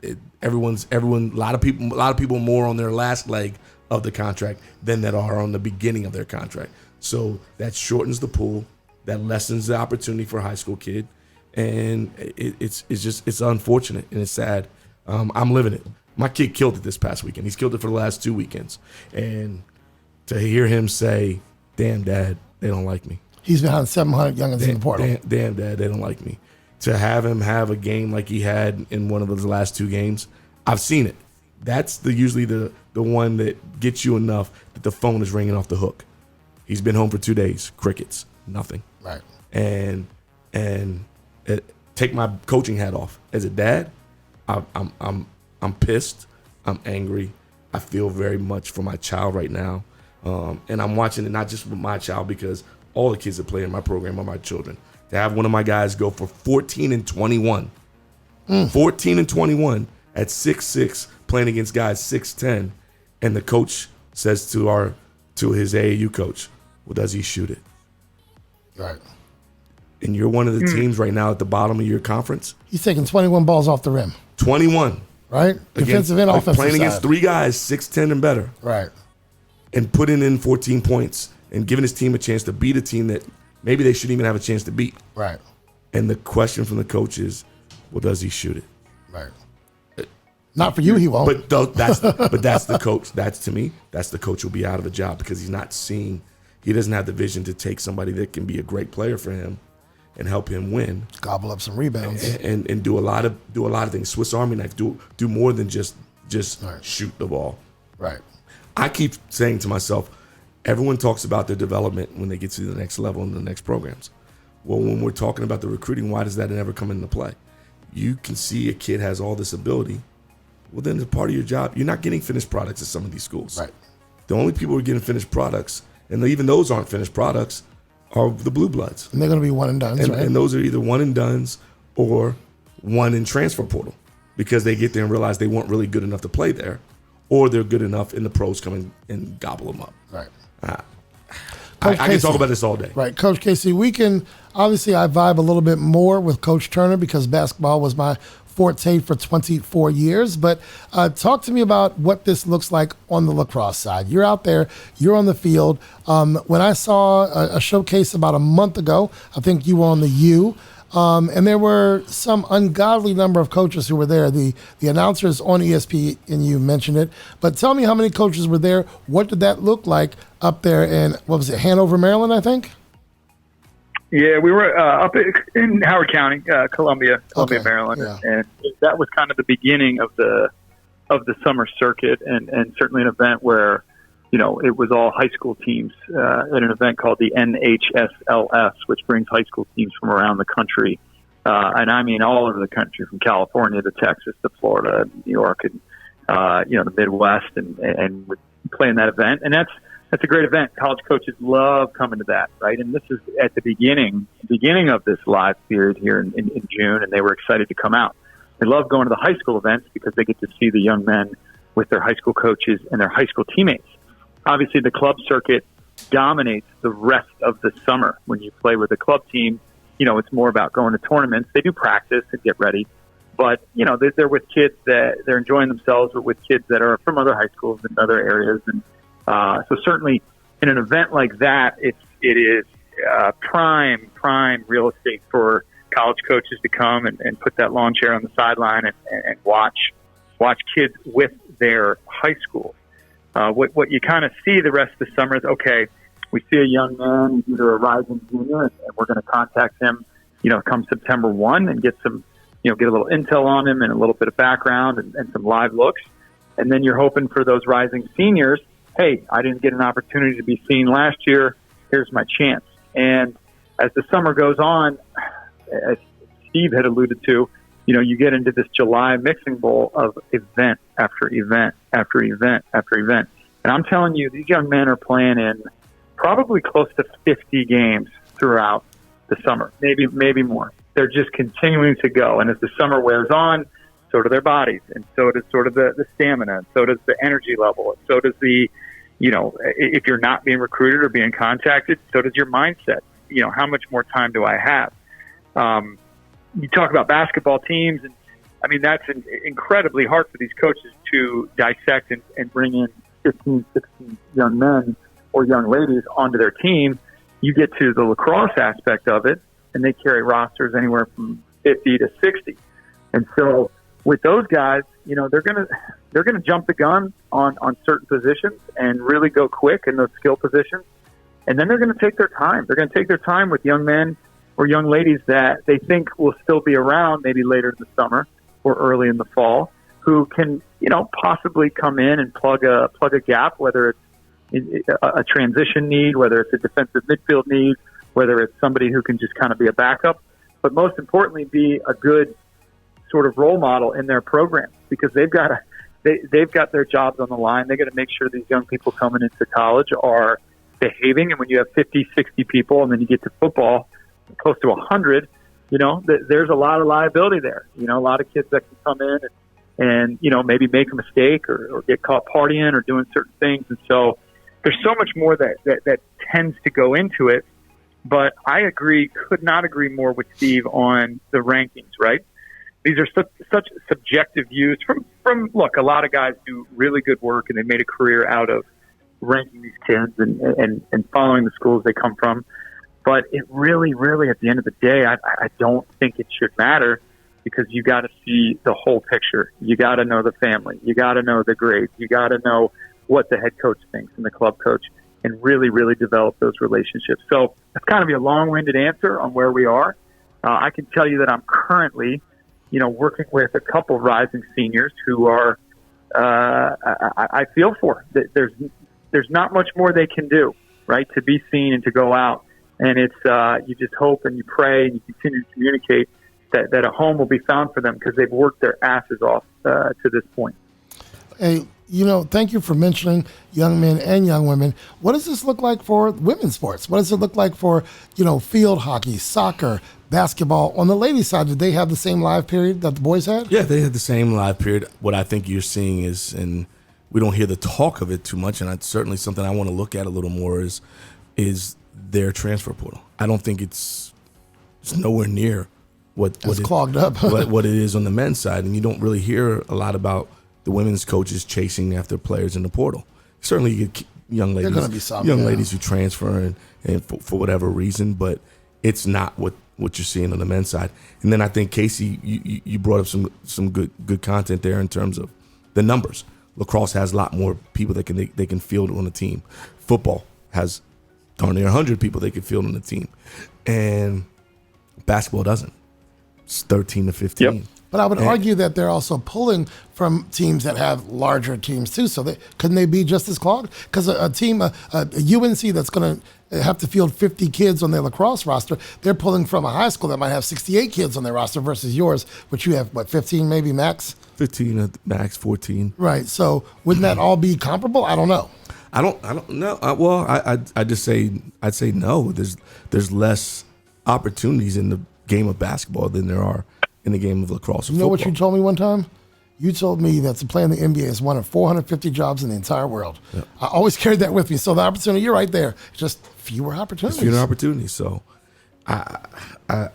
a lot of people more on their last leg of the contract than that are on the beginning of their contract. So that shortens the pool, that lessens the opportunity for a high school kid, and it's unfortunate and it's sad. I'm living it. My kid killed it this past weekend. He's killed it for the last 2 weekends, and to hear him say, "Damn, Dad, they don't like me." He's behind 700 youngins in the portal. Damn, Dad, they don't like me. To have him have a game like he had in one of those last 2 games, I've seen it. That's usually the one that gets you enough that the phone is ringing off the hook. He's been home for 2 days, crickets, nothing. Right. And take my coaching hat off. As a dad, I'm pissed. I'm angry. I feel very much for my child right now. And I'm watching it not just with my child, because all the kids that play in my program are my children. To have one of my guys go for 14 and 21, 14 and 21 at 6'6", playing against guys 6'10", and the coach says to his AAU coach, "Well, does he shoot it?" Right. And you're one of the teams right now at the bottom of your conference. He's taking 21 balls off the rim. 21. Right? Defensive and offensive playing side. against 3 guys, 6'10" and better. Right. And putting in 14 points and giving his team a chance to beat a team that maybe they shouldn't even have a chance to beat. Right. And the question from the coach is, well, does he shoot it? Right. Not for you, he won't. But that's the coach. To me, that's the coach who'll be out of a job, because he's not seeing, he doesn't have the vision to take somebody that can be a great player for him and help him win. Gobble up some rebounds. And do a lot of things. Swiss Army knife. Do more than just right. shoot the ball. Right. I keep saying to myself, everyone talks about their development when they get to the next level in the next programs. Well, when we're talking about the recruiting, why does that never come into play? You can see a kid has all this ability. Well, then as part of your job, you're not getting finished products at some of these schools. Right. The only people who are getting finished products, and even those aren't finished products, are the blue bloods. And they're going to be one and done, right? And those are either one and dones or one in transfer portal, because they get there and realize they weren't really good enough to play there, or they're good enough and the pros come in and gobble them up. Right. I can talk about this all day. Right. Coach Casey, obviously I vibe a little bit more with Coach Turner because basketball was my forte for 24 years. But talk to me about what this looks like on the lacrosse side. You're out there, you're on the field. When I saw a showcase about a month ago, I think you were on the U. And there were some ungodly number of coaches who were there. The announcers on ESPNU mentioned it. But tell me how many coaches were there. What did that look like up there in, Hanover, Maryland, I think? Yeah, we were up in Howard County, Columbia, Okay, Maryland. yeah. And that was kind of the beginning of the summer circuit, and certainly an event where, it was all high school teams at an event called the NHSLS, which brings high school teams from around the country. And I mean all over the country, from California to Texas to Florida, New York, and, the Midwest, and we're playing that event. And that's a great event. College coaches love coming to that, right? And this is at the beginning of this live period here in June, and they were excited to come out. They love going to the high school events because they get to see the young men with their high school coaches and their high school teammates. Obviously, the club circuit dominates the rest of the summer. When you play with a club team, it's more about going to tournaments. They do practice and get ready, but, they're with kids that they're enjoying themselves, but with kids that are from other high schools and other areas. And so certainly in an event like that, it is prime real estate for college coaches to come and put that lawn chair on the sideline and watch kids with their high school. What you kind of see the rest of the summer is, okay, we see a young man, either a rising junior, and we're going to contact him, come September 1 and get some, get a little intel on him and a little bit of background and some live looks. And then you're hoping for those rising seniors. Hey, I didn't get an opportunity to be seen last year. Here's my chance. And as the summer goes on, as Steve had alluded to, you get into this July mixing bowl of event after event after event after event. And I'm telling you, these young men are playing in probably close to 50 games throughout the summer, maybe more. They're just continuing to go. And as the summer wears on, so do their bodies, and so does sort of the stamina, and so does the energy level, and so does the, if you're not being recruited or being contacted, so does your mindset. How much more time do I have? You talk about basketball teams, and I mean, that's incredibly hard for these coaches to dissect and bring in 15, 16 young men or young ladies onto their team. You get to the lacrosse aspect of it, and they carry rosters anywhere from 50 to 60. And so with those guys, they're gonna jump the gun on certain positions and really go quick in those skill positions. And then they're going to take their time. They're going to take their time with young men or young ladies that they think will still be around maybe later in the summer or early in the fall, who can, possibly come in and plug a gap, whether it's a transition need, whether it's a defensive midfield need, whether it's somebody who can just kind of be a backup, but most importantly, be a good sort of role model in their program, because they've got their jobs on the line. They got to make sure these young people coming into college are behaving. And when you have 50, 60 people, and then you get to football, close to 100, there's a lot of liability there. A lot of kids that can come in and maybe make a mistake or get caught partying or doing certain things. And so there's so much more that tends to go into it. But I could not agree more with Steve on the rankings, right? These are such subjective views from look, a lot of guys do really good work, and they made a career out of ranking these kids and following the schools they come from. But it really, really, at the end of the day, I don't think it should matter, because you got to see the whole picture. You got to know the family. You got to know the grades. You got to know what the head coach thinks and the club coach, and really, really develop those relationships. So that's kind of a long-winded answer on where we are. I can tell you that I'm currently, working with a couple of rising seniors who are, I feel for. There's not much more they can do, right, to be seen and to go out. And it's you just hope and you pray and you continue to communicate that a home will be found for them, because they've worked their asses off to this point. Hey, thank you for mentioning young men and young women. What does this look like for women's sports? What does it look like for, field hockey, soccer, basketball? On the ladies' side, did they have the same live period that the boys had? Yeah, they had the same live period. What I think you're seeing is, and we don't hear the talk of it too much, and it's certainly something I want to look at a little more, is their transfer portal. I don't think it's nowhere near what clogged up. what it is on the men's side, and you don't really hear a lot about the women's coaches chasing after players in the portal. Certainly, you get young ladies, ladies who transfer and for whatever reason, but it's not what you're seeing on the men's side. And then I think, Casey, you brought up some good content there in terms of the numbers. Lacrosse has a lot more people that they can field on a team. Football has darn near 100 people they can field on the team, and basketball doesn't. It's 13 to 15. Yep. But I would argue that they're also pulling from teams that have larger teams too. So couldn't they be just as clogged? Because a team, a UNC that's going to have to field 50 kids on their lacrosse roster, they're pulling from a high school that might have 68 kids on their roster versus yours, which you have, 15 maybe max? 15 at max, 14. Right. So wouldn't that all be comparable? I don't know. I don't know. I'd say no. There's less opportunities in the game of basketball than there are in the game of lacrosse. You know what you told me one time? You told me that to play in the NBA is one of 450 jobs in the entire world. Yep. I always carried that with me. So the opportunity, you're right there. Just fewer opportunities. So I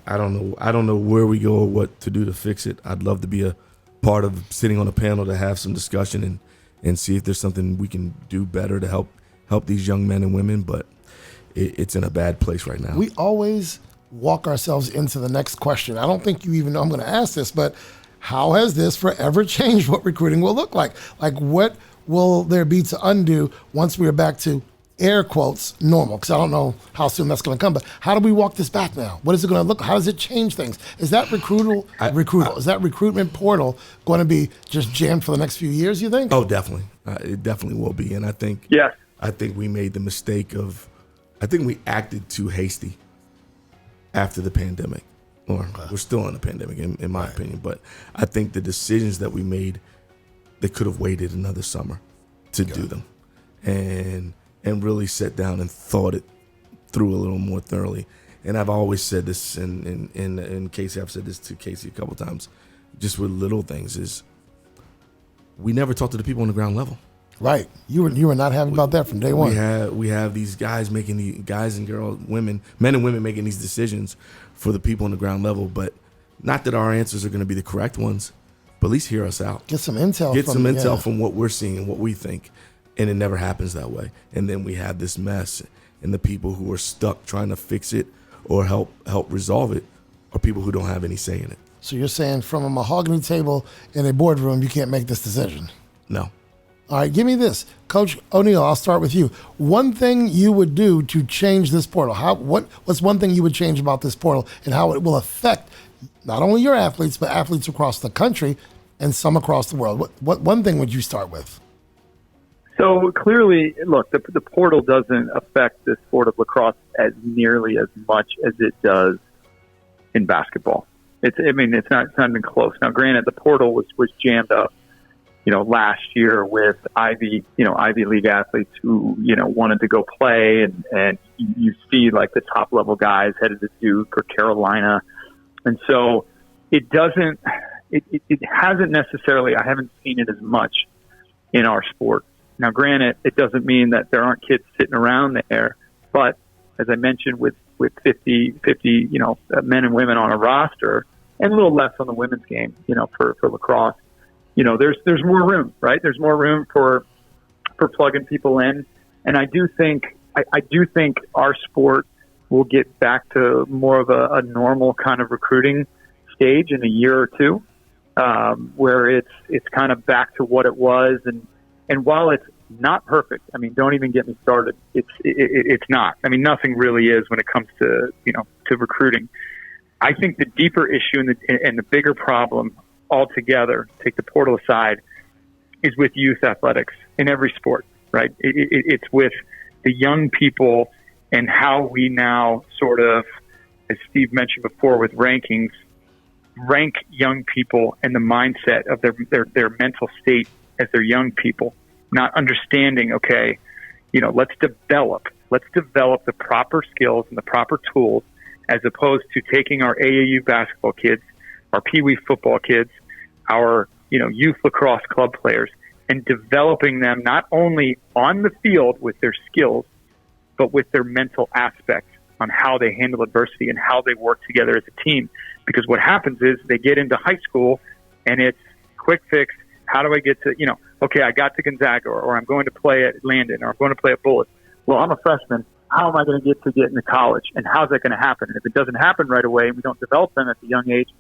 don't know. I don't know where we go or what to do to fix it. I'd love to be a part of sitting on a panel to have some discussion and see if there's something we can do better to help these young men and women. But it's in a bad place right now. We always walk ourselves into the next question. I don't think you even know I'm going to ask this, but how has this forever changed what recruiting will look like? Like, what will there be to undo once we are back to, air quotes, normal? Because I don't know how soon that's going to come, but how do we walk this back now? What is it going to look? How does it change things? Is that is that recruitment portal going to be just jammed for the next few years, you think? Oh, definitely. It definitely will be. And I think we made the mistake of, I think we acted too hasty after the pandemic, or we're still in the pandemic, in my opinion. But I think the decisions that we made, they could have waited another summer to do them, and really sat down and thought it through a little more thoroughly. And I've always said this, in Casey, I've said this to Casey a couple times. just with little things, is we never talk to the people on the ground level. Right. You were not happy about that from day one. We have these guys making the guys and girls, men and women making these decisions for the people on the ground level. But not that our answers are going to be the correct ones, but at least hear us out. Get some intel. From what we're seeing and what we think, and it never happens that way. And then we have this mess, and the people who are stuck trying to fix it or help resolve it are people who don't have any say in it. So you're saying from a mahogany table in a boardroom, you can't make this decision? No. All right, give me this. Coach O'Neal, I'll start with you. One thing you would do to change this portal, what's one thing you would change about this portal and how it will affect not only your athletes, but athletes across the country and some across the world? What one thing would you start with? So clearly, look, the portal doesn't affect the sport of lacrosse as nearly as much as it does in basketball. It's not even close. Now, granted, the portal was jammed up, last year with Ivy League athletes who, wanted to go play, and you see like the top level guys headed to Duke or Carolina. And so it hasn't necessarily, I haven't seen it as much in our sport. Now, granted, it doesn't mean that there aren't kids sitting around there, but as I mentioned, with 50, men and women on a roster, and a little less on the women's game, for lacrosse, there's more room, right? There's more room for plugging people in. And I do think our sport will get back to more of a normal kind of recruiting stage in a year or two, where it's kind of back to what it was. And while it's not perfect, don't even get me started. It's not. Nothing really is when it comes to recruiting. I think the deeper issue and the bigger problem altogether, take the portal aside, is with youth athletics in every sport, right? It's with the young people and how we now sort of, as Steve mentioned before with rankings, rank young people and the mindset of their mental state as they're young people, not understanding, okay, let's develop the proper skills and the proper tools, as opposed to taking our AAU basketball kids, our Pee Wee football kids, our youth lacrosse club players, and developing them not only on the field with their skills, but with their mental aspect on how they handle adversity and how they work together as a team. Because what happens is they get into high school and it's quick fix. How do I get to, okay, I got to Gonzaga, or I'm going to play at Landon, or I'm going to play at Bullitt. Well, I'm a freshman. How am I going to get into college? And how's that going to happen? And if it doesn't happen right away and we don't develop them at the young age,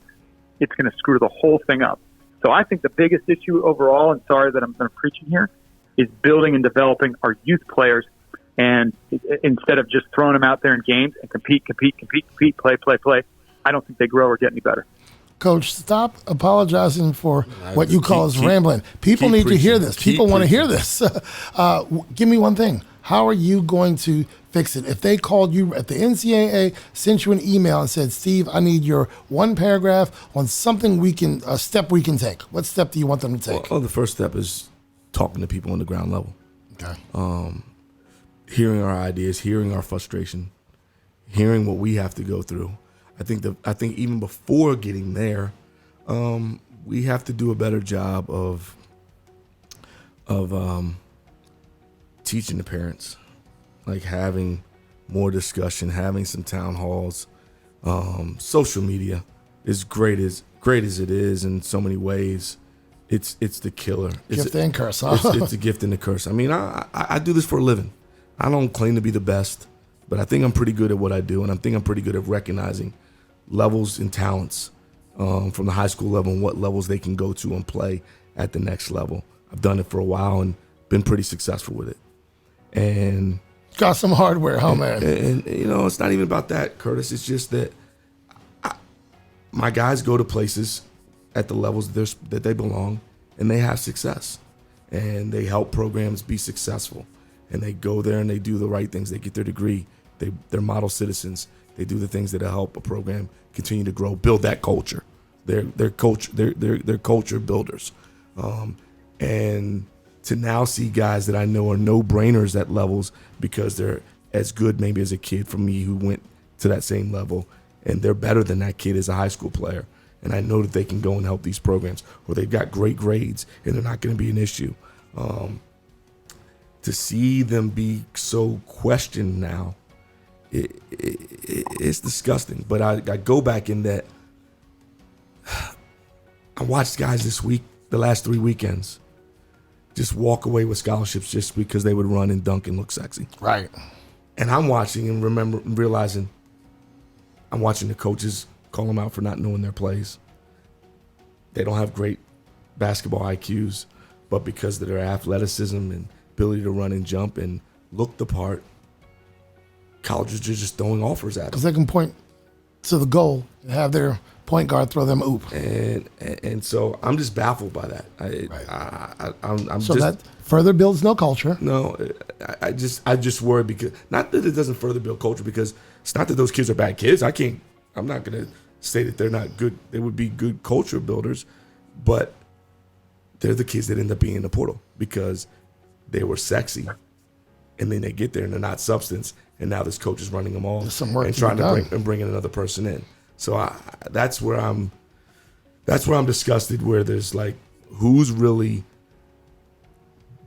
it's going to screw the whole thing up. So I think the biggest issue overall, and sorry that I'm preaching here, is building and developing our youth players. And instead of just throwing them out there in games and compete, play, I don't think they grow or get any better. Coach, stop apologizing for what you call as rambling. People need to hear this. People want to hear this. Give me one thing. How are you going to fix it? If they called you at the NCAA, sent you an email and said, Steve, I need your one paragraph on something a step we can take. What step do you want them to take? Well, the first step is talking to people on the ground level. Okay. Hearing our ideas, hearing our frustration, hearing what we have to go through. I think even before getting there, we have to do a better job of teaching the parents, like having more discussion, having some town halls. Social media, as great as it is in so many ways, it's the killer. Gift and curse, huh? It's a gift and a curse. I do this for a living. I don't claim to be the best, but I think I'm pretty good at what I do, and I think I'm pretty good at recognizing levels and talents from the high school level and what levels they can go to and play at the next level. I've done it for a while and been pretty successful with it. And got some hardware, huh, man? And it's not even about that, Kurtis. It's just that my guys go to places at the levels that they belong, and they have success, and they help programs be successful. And they go there and they do the right things. They get their degree. They're model citizens. They do the things that help a program continue to grow, build that culture. They're culture builders. And to now see guys that I know are no-brainers at levels because they're as good maybe as a kid from me who went to that same level, and they're better than that kid as a high school player. and I know that they can go and help these programs, or they've got great grades and they're not going to be an issue. To see them be so questioned now, it's disgusting. But I go back in that I watched guys this week, the last 3 weekends, just walk away with scholarships just because they would run and dunk and look sexy. Right. And I'm watching and realizing I'm watching the coaches call them out for not knowing their plays. They don't have great basketball IQs, but because of their athleticism and ability to run and jump and look the part, colleges are just throwing offers at them. Because they can point to the goal and have their point guard throw them oop. And so I'm just baffled by that. I'm So just, that further builds no culture. No, I just worry because, not that it doesn't further build culture, because it's not that those kids are bad kids. I'm not going to say that they're not good. They would be good culture builders, but they're the kids that end up being in the portal because they were sexy, and then they get there and they're not substance, and now this coach is running them all and trying to bring another person in. So that's where I'm disgusted, where there's like, who's really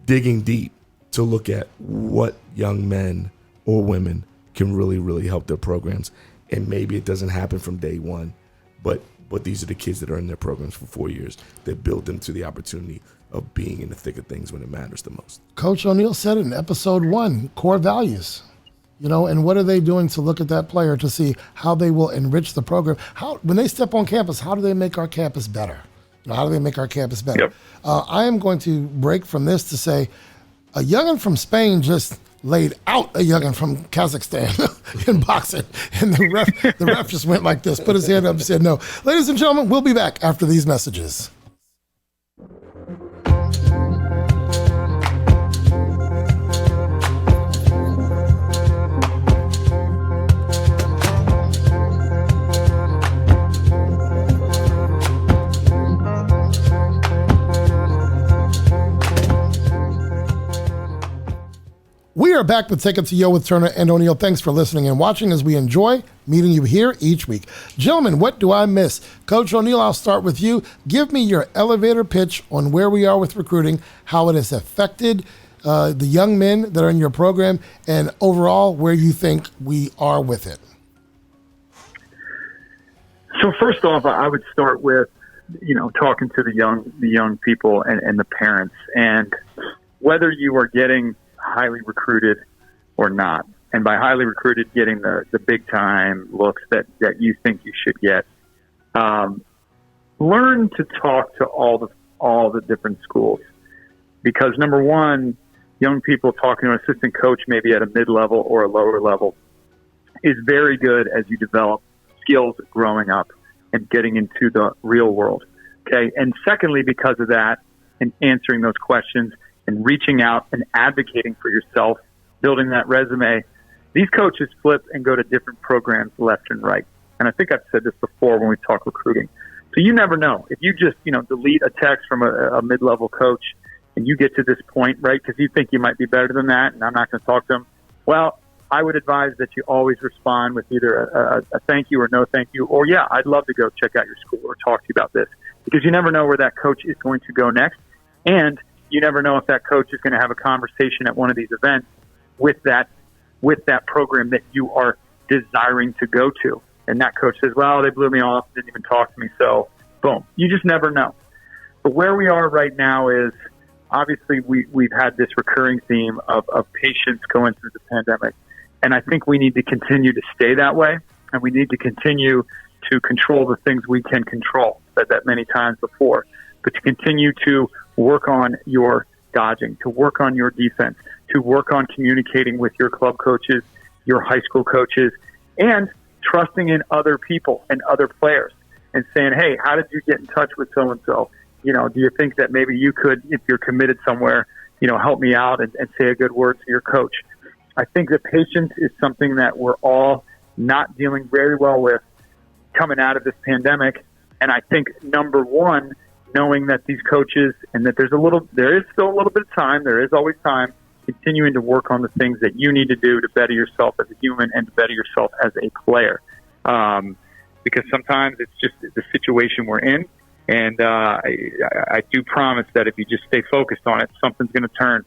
digging deep to look at what young men or women can really, really help their programs. And maybe it doesn't happen from day one, but these are the kids that are in their programs for 4 years that build them to the opportunity of being in the thick of things when it matters the most. Coach O'Neal said in episode 1, core values. And what are they doing to look at that player to see how they will enrich the program? When they step on campus, how do they make our campus better? How do they make our campus better? Yep. I am going to break from this to say a youngin' from Spain just laid out a youngin' from Kazakhstan in boxing, and the ref just went like this, put his hand up and said no. Ladies and gentlemen, we'll be back after these messages. We are back with Take It to Yo with Turner and O'Neal. Thanks for listening and watching as we enjoy meeting you here each week. Gentlemen, what do I miss? Coach O'Neal, I'll start with you. Give me your elevator pitch on where we are with recruiting, how it has affected the young men that are in your program, and overall where you think we are with it. So first off, I would start with, talking to the young people and the parents, and whether you are getting highly recruited or not. And by highly recruited, getting the big time looks that you think you should get. Learn to talk to all the different schools, because number one, young people talking to an assistant coach maybe at a mid-level or a lower level is very good as you develop skills growing up and getting into the real world. Okay. And secondly, because of that, and answering those questions and reaching out and advocating for yourself, building that resume, these coaches flip and go to different programs left and right. And I think I've said this before when we talk recruiting. So you never know. If you just, delete a text from a mid-level coach and you get to this point, right, because you think you might be better than that and I'm not going to talk to them, well, I would advise that you always respond with either a thank you or no thank you, or yeah, I'd love to go check out your school or talk to you about this, because you never know where that coach is going to go next. And you never know if that coach is going to have a conversation at one of these events with that program that you are desiring to go to. And that coach says, well, they blew me off, didn't even talk to me. So boom, you just never know. But where we are right now is obviously we've had this recurring theme of patients going through the pandemic. And I think we need to continue to stay that way. And we need to continue to control the things we can control. Said that many times before. But to continue to work on your dodging, to work on your defense, to work on communicating with your club coaches, your high school coaches, and trusting in other people and other players and saying, hey, how did you get in touch with so-and-so? Do you think that maybe you could, if you're committed somewhere, help me out and say a good word to your coach? I think that patience is something that we're all not dealing very well with coming out of this pandemic. And I think, number one, knowing that these coaches and that there is still a little bit of time, there is always time, continuing to work on the things that you need to do to better yourself as a human and to better yourself as a player. because sometimes it's just the situation we're in. And I do promise that if you just stay focused on it, something's going to turn.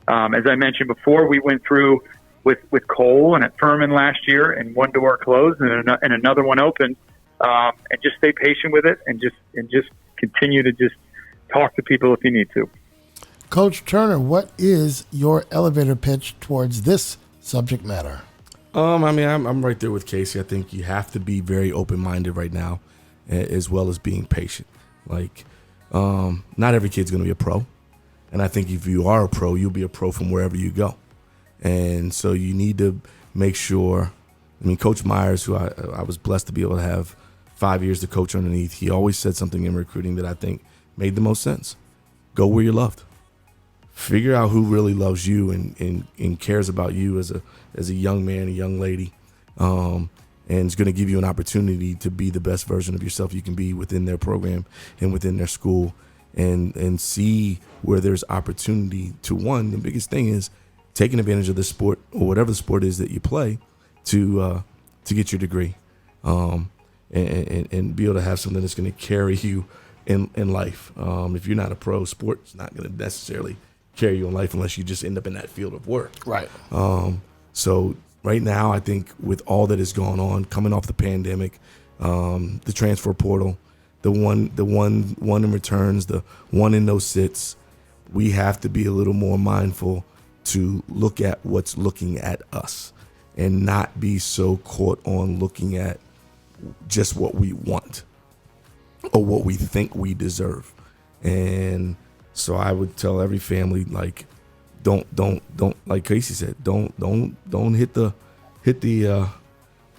As I mentioned before, we went through with Cole and at Furman last year, and one door closed and another one opened. And just stay patient with it, and just continue to just talk to people if you need to. Coach Turner, what is your elevator pitch towards this subject matter? I mean, I'm right there with Casey. I think you have to be very open-minded right now, as well as being patient. Like, not every kid's going to be a pro. And I think if you are a pro, you'll be a pro from wherever you go. And so you need to make sure. I mean, Coach Myers, who I was blessed to be able to have 5 years to coach underneath, he always said something in recruiting that I think made the most sense. Go where you're loved. Figure out who really loves you and cares about you as a young man, a young lady, and is going to give you an opportunity to be the best version of yourself you can be within their program and within their school, and see where there's opportunity to, one, the biggest thing is taking advantage of the sport or whatever the sport is that you play to get your degree, and be able to have something that's going to carry you in life. If you're not a pro, sport's not going to necessarily carry you in life unless you just end up in that field of work. Right. So right now, I think with all that is going on, coming off the pandemic, the transfer portal, the one in returns, the one in no sits, we have to be a little more mindful to look at what's looking at us and not be so caught on looking at just what we want or what we think we deserve. And so I would tell every family, like, don't like Casey said, don't hit the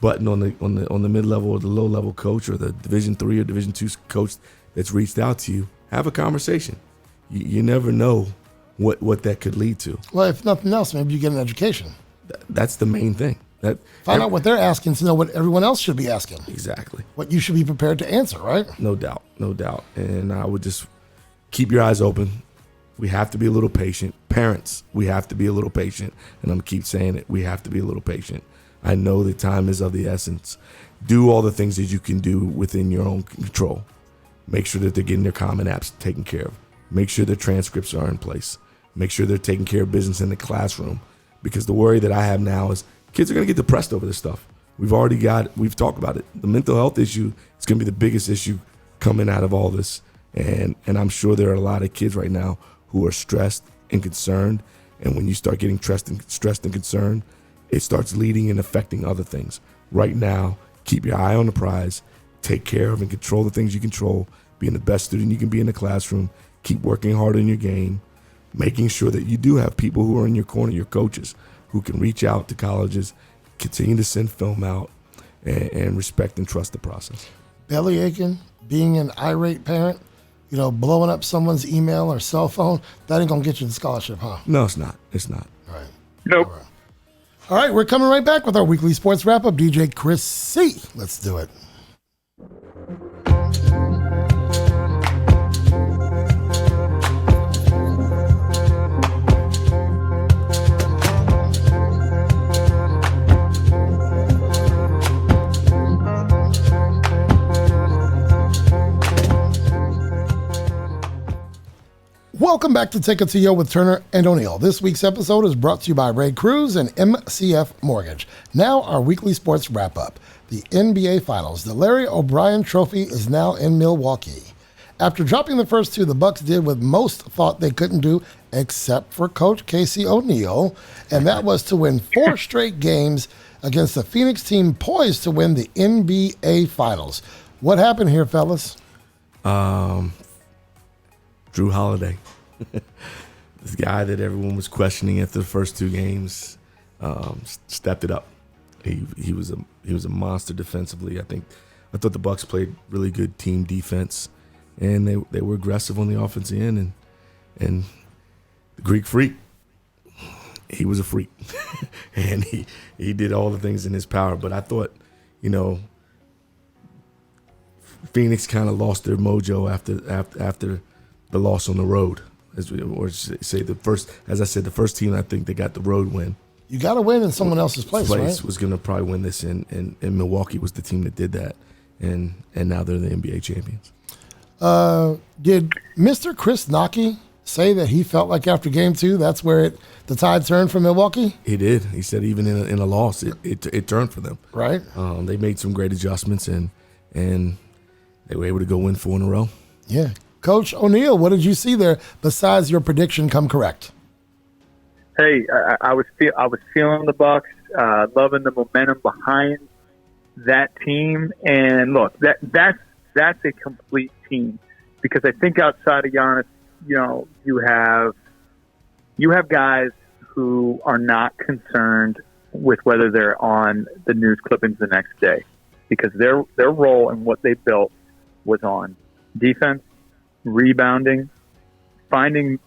button on the mid-level or the low-level coach or the Division III or Division II coach that's reached out to you. Have a conversation. You never know what that could lead to. Well, if nothing else, maybe you get an education. That's the main thing. Find out what they're asking to know what everyone else should be asking. Exactly. What you should be prepared to answer, right? No doubt. And I would just keep your eyes open. We have to be a little patient. Parents, we have to be a little patient. And I'm going to keep saying it. We have to be a little patient. I know that time is of the essence. Do all the things that you can do within your own control. Make sure that they're getting their Common Apps taken care of. Make sure their transcripts are in place. Make sure they're taking care of business in the classroom. Because the worry that I have now is kids are going to get depressed over this stuff. We've talked about it. The mental health issue is going to be the biggest issue coming out of all this. And I'm sure there are a lot of kids right now who are stressed and concerned. And when you start getting stressed and concerned, it starts leading and affecting other things. Right now, keep your eye on the prize. Take care of and control the things you control. Being the best student you can be in the classroom. Keep working hard in your game. Making sure that you do have people who are in your corner, your coaches, who can reach out to colleges, continue to send film out, and respect and trust the process. Belly aching, being an irate parent, blowing up someone's email or cell phone, that ain't going to get you the scholarship, huh? No, it's not. It's not. All right. Nope. All right, we're coming right back with our weekly sports wrap-up. DJ Krissy, let's do it. Welcome back to Take It to Yo with Turner and O'Neill. This week's episode is brought to you by Ray Cruz and MCF Mortgage. Now our weekly sports wrap-up. The NBA Finals. The Larry O'Brien Trophy is now in Milwaukee. After dropping the first two, the Bucks did what most thought they couldn't do, except for Coach Casey O'Neill, and that was to win 4 straight games against the Phoenix team poised to win the NBA Finals. What happened here, fellas? Drew Holiday, this guy that everyone was questioning after the first 2 games, stepped it up. He was a monster defensively. I thought the Bucks played really good team defense, and they were aggressive on the offensive end. And the Greek Freak, he was a freak, and he did all the things in his power. But I thought, Phoenix kind of lost their mojo after the loss on the road, the first team. I think they got the road win. You got to win in someone else's place, right? Was going to probably win this, and Milwaukee was the team that did that. and now they're the NBA champions. Did Mr. Chris Knoche say that he felt like after game 2, that's where the tide turned for Milwaukee? He did. He said even in a loss, it turned for them. Right. They made some great adjustments, and they were able to go win 4 in a row. Yeah. Coach O'Neal, what did you see there besides your prediction come correct? Hey, I was feeling the Bucks, loving the momentum behind that team, and look, that's a complete team, because I think outside of Giannis, you have guys who are not concerned with whether they're on the news clippings the next day, because their role and what they built was on defense, rebounding, finding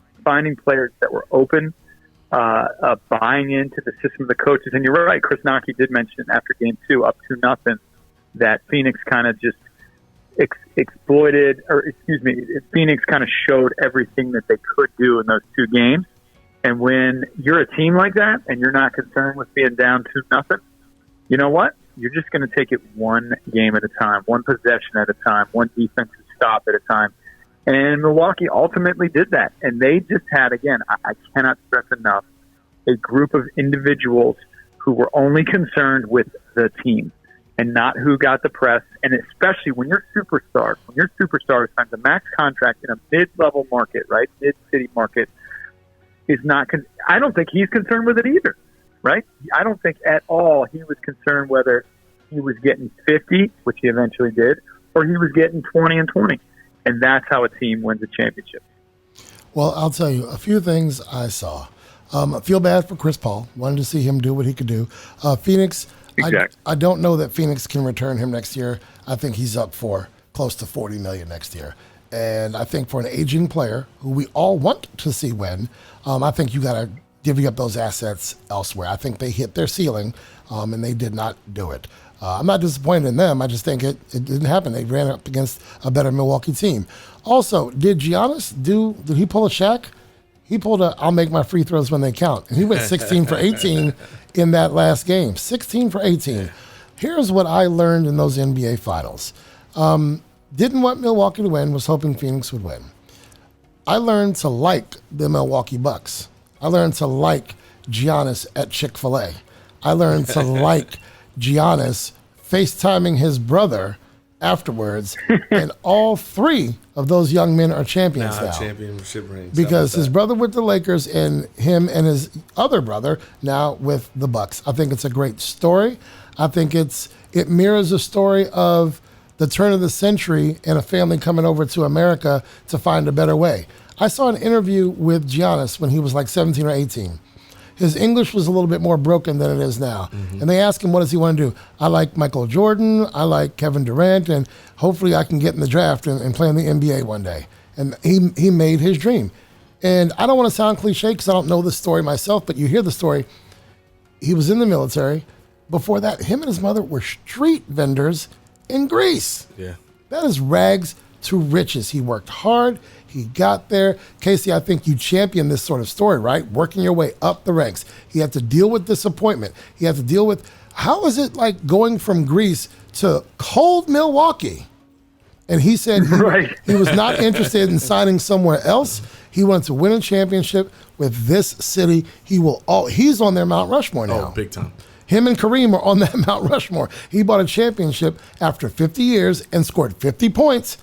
players that were open, buying into the system of the coaches. And you're right, Chris Knoche did mention after game 2, up 2-0, that Phoenix kind of just Phoenix kind of showed everything that they could do in those 2 games. And when you're a team like that and you're not concerned with being down 2-0, you know what? You're just going to take it one game at a time, one possession at a time, one defensive stop at a time. And Milwaukee ultimately did that. And they just had, again, I cannot stress enough, a group of individuals who were only concerned with the team and not who got the press. And especially when you're superstars signs a max contract in a mid-level market, right, mid-city market, is not. I don't think he's concerned with it either, right? I don't think at all he was concerned whether he was getting 50, which he eventually did, or he was getting 20 and 20. And that's how a team wins a championship. Well, I'll tell you a few things I saw. I feel bad for Chris Paul. Wanted to see him do what he could do. Phoenix, exactly. I don't know that Phoenix can return him next year. I think he's up for close to $40 million next year. And I think for an aging player who we all want to see win, I think you got to divvy up those assets elsewhere. I think they hit their ceiling, and they did not do it. I'm not disappointed in them. I just think it didn't happen. They ran up against a better Milwaukee team. Also, did Giannis did he pull a Shaq? He pulled a I'll make my free throws when they count. And he went 16 for 18 in that last game. 16 for 18. Here's what I learned in those NBA finals. Didn't want Milwaukee to win, was hoping Phoenix would win. I learned to like the Milwaukee Bucks. I learned to like Giannis at Chick-fil-A. I learned to like Giannis FaceTiming his brother afterwards, and all 3 of those young men are champions now. Championship rings. Because his brother with the Lakers and him and his other brother now with the Bucks. I think it's a great story. I think it mirrors a story of the turn of the century and a family coming over to America to find a better way. I saw an interview with Giannis when he was like 17 or 18. His English was a little bit more broken than it is now. Mm-hmm. And they asked him, what does he want to do? I like Michael Jordan. I like Kevin Durant. And hopefully I can get in the draft and play in the NBA one day. And he made his dream. And I don't want to sound cliche because I don't know the story myself, but you hear the story. He was in the military. Before that, him and his mother were street vendors in Greece. Yeah. That is rags to riches. He worked hard. He got there. Casey, I think you champion this sort of story, right? Working your way up the ranks. He had to deal with disappointment. He had to deal with, how is it like going from Greece to cold Milwaukee? And he said he was not interested in signing somewhere else. He wanted to win a championship with this city. He's on their Mount Rushmore now. Oh, big time. Him and Kareem are on that Mount Rushmore. He bought a championship after 50 years and scored 50 points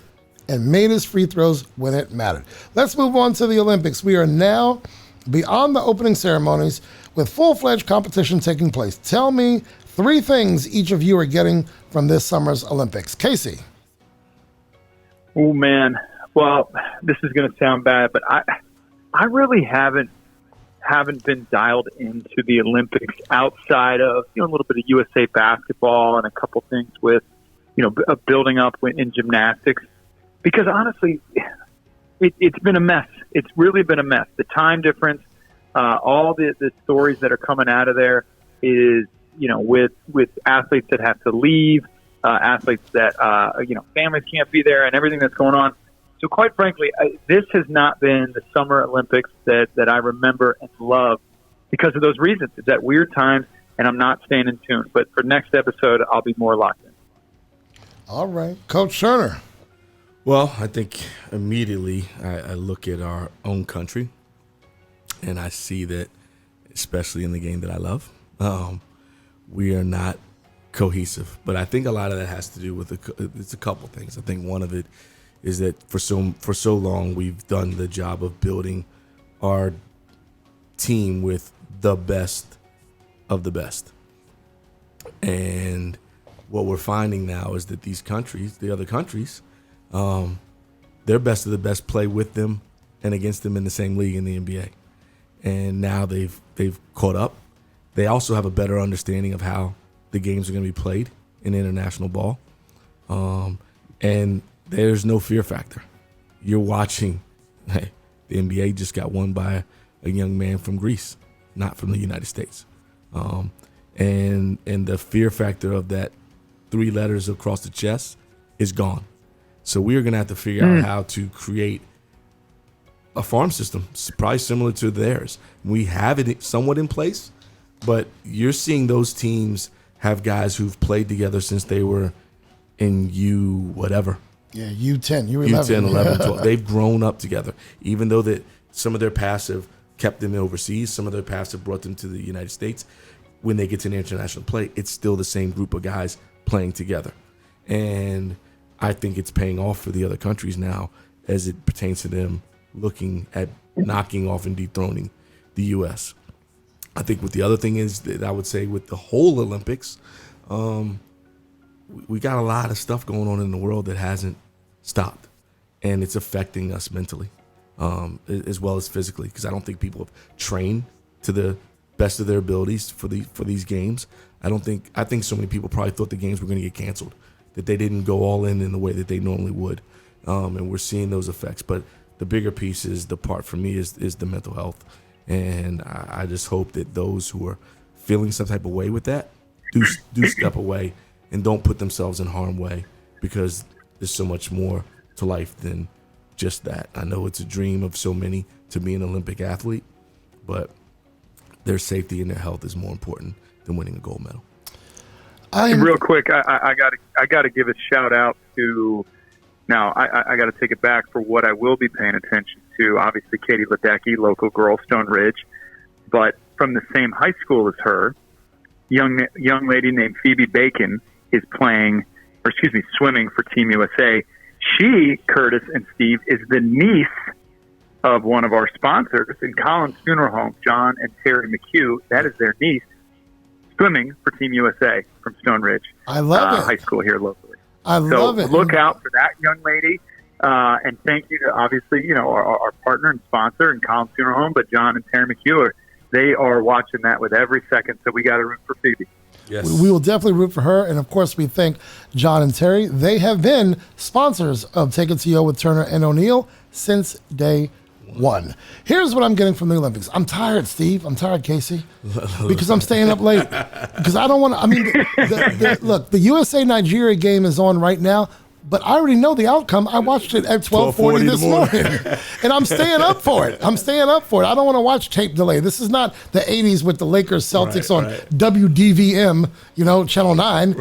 and made his free throws when it mattered. Let's move on to the Olympics. We are now beyond the opening ceremonies with full-fledged competition taking place. Tell me 3 things each of you are getting from this summer's Olympics. Casey. Oh, man. Well, this is going to sound bad, but I really haven't been dialed into the Olympics outside of, a little bit of USA basketball and a couple things with, building up in gymnastics. Because honestly, it's been a mess. It's really been a mess. The time difference, all the stories that are coming out of there is, with athletes that have to leave, athletes that, families can't be there and everything that's going on. So quite frankly, this has not been the Summer Olympics that I remember and love because of those reasons. It's at weird times, and I'm not staying in tune. But for next episode, I'll be more locked in. All right. Coach Turner. Well, I think immediately I look at our own country, and I see that, especially in the game that I love, we are not cohesive. But I think a lot of that has to do with it's a couple things. I think one of it is that for so long we've done the job of building our team with the best of the best. And what we're finding now is that these countries, the other countries, their best of the best play with them and against them in the same league in the NBA. And now they've caught up. They also have a better understanding of how the games are going to be played in international ball. And there's no fear factor. You're watching, hey, the NBA just got won by a young man from Greece, not from the United States. And the fear factor of that 3 letters across the chest is gone. So we are going to have to figure out how to create a farm system, probably similar to theirs. We have it somewhat in place, but you're seeing those teams have guys who've played together since they were in whatever. Yeah, U10, U11. U10, 11, 12. They've grown up together. Even though that some of their paths have kept them overseas, some of their paths have brought them to the United States. When they get to an international play, it's still the same group of guys playing together. And I think it's paying off for the other countries now as it pertains to them looking at knocking off and dethroning the U.S. I think what the other thing is that I would say with the whole Olympics, we got a lot of stuff going on in the world that hasn't stopped, and it's affecting us mentally as well as physically, because I don't think people have trained to the best of their abilities for these games. I think so many people probably thought the games were going to get canceled, that they didn't go all in the way that they normally would, and we're seeing those effects. But the bigger piece is the part for me is the mental health, and I just hope that those who are feeling some type of way with that do step away and don't put themselves in harm's way, because there's so much more to life than just that. I know it's a dream of so many to be an Olympic athlete, but their safety and their health is more important than winning a gold medal. Real quick, I got to give a shout out to. Now I got to take it back for what I will be paying attention to. Obviously, Katie Ledecky, local girl, Stone Ridge, but from the same high school as her, young lady named Phoebe Bacon is swimming for Team USA. She, Curtis and Steve, is the niece of one of our sponsors in Collins Funeral Home, John and Terry McHugh. That is their niece, swimming for Team USA from Stone Ridge. I love it. High school here locally. I love it. Look out for that young lady. And thank you to, obviously, our partner and sponsor in Collins Funeral Home, but John and Terry McHugh, they are watching that with every second, so we got to root for Phoebe. Yes. We will definitely root for her. And, of course, we thank John and Terry. They have been sponsors of Take It to Yo with Turner and O'Neill since day one. Here's what I'm getting from the Olympics. I'm tired, Steve. I'm tired, Casey, because I'm staying up late. Because I don't want to. I mean, look, the USA-Nigeria game is on right now, but I already know the outcome. I watched it at 12:40 this morning, and I'm staying up for it. I don't want to watch tape delay. This is not the 80s with the Lakers Celtics on WDVM, Channel 9,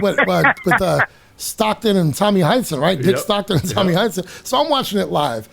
with Stockton and Tommy Heinsohn, right? Dick Stockton and Tommy Heinsohn. So I'm watching it live.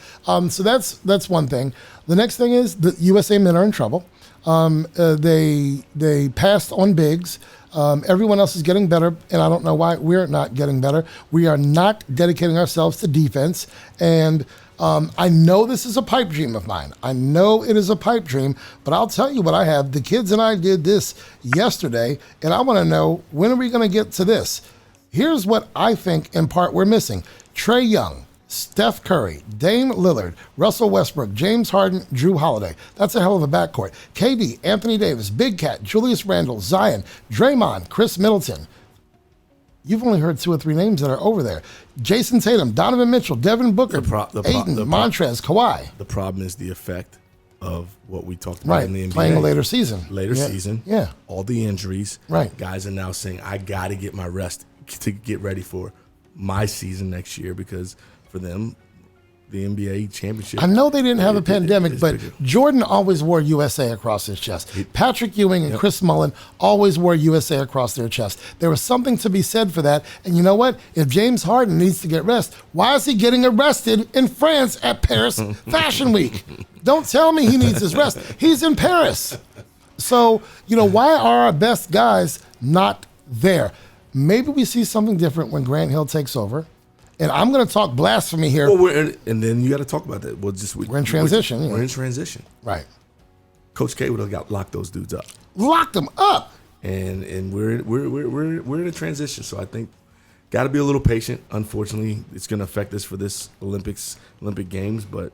So that's one thing. The next thing is the USA men are in trouble. They passed on Biggs. Everyone else is getting better, and I don't know why we're not getting better. We are not dedicating ourselves to defense, and I know this is a pipe dream of mine. I know it is a pipe dream, but I'll tell you what I have. The kids and I did this yesterday, and I want to know, when are we going to get to this? Here's what I think, in part, we're missing. Trae Young, Steph Curry, Dame Lillard, Russell Westbrook, James Harden, Drew Holiday. That's a hell of a backcourt. KD, Anthony Davis, Big Cat, Julius Randle, Zion, Draymond, Chris Middleton. You've only heard 2 or 3 names that are over there. Jason Tatum, Donovan Mitchell, Devin Booker, Ayton, Montrez, Kawhi. The problem is the effect of what we talked about in the NBA. Playing a later season. Season. Yeah. All the injuries. Right. Guys are now saying, I got to get my rest to get ready for my season next year, because for them, the NBA championship. I know they didn't have a pandemic, but bigger. Jordan always wore USA across his chest. Patrick Ewing and Chris Mullin always wore USA across their chest. There was something to be said for that. And you know what? If James Harden needs to get rest, why is he getting arrested in France at Paris Fashion Week? Don't tell me he needs his rest. He's in Paris. So, why are our best guys not there? Maybe we see something different when Grant Hill takes over. And I'm going to talk blasphemy here. Well, and then you got to talk about that. We're in transition. We're in transition. Right. Coach K would have locked those dudes up. Locked them up. And we're in a transition. So I think got to be a little patient. Unfortunately, it's going to affect us for this Olympic Games, but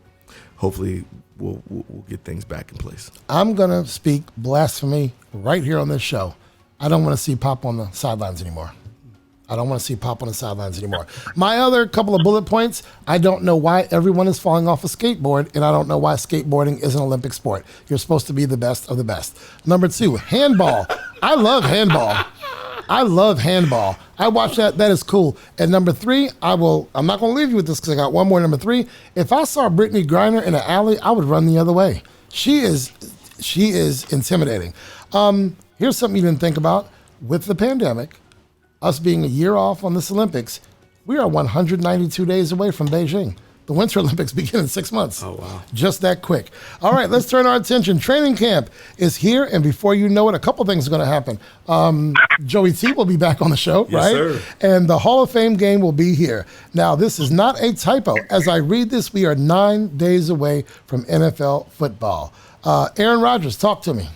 hopefully we'll get things back in place. I'm going to speak blasphemy right here on this show. I don't want to see Pop on the sidelines anymore. My other couple of bullet points, I don't know why everyone is falling off a skateboard, and I don't know why skateboarding is an Olympic sport. You're supposed to be the best of the best. Number 2, handball. I love handball. I watch that. That is cool. And number 3, I'm not going to leave you with this because I got one more. Number 3, if I saw Brittany Griner in an alley, I would run the other way. She is intimidating. Here's something you didn't think about. With the pandemic, us being a year off on this Olympics, we are 192 days away from Beijing. The Winter Olympics begin in 6 months. Oh, wow. Just that quick. All right, let's turn our attention. Training camp is here, and before you know it, a couple things are going to happen. Joey T will be back on the show, yes, right? Sir. And the Hall of Fame game will be here. Now, this is not a typo. As I read this, we are 9 days away from NFL football. Aaron Rodgers, talk to me.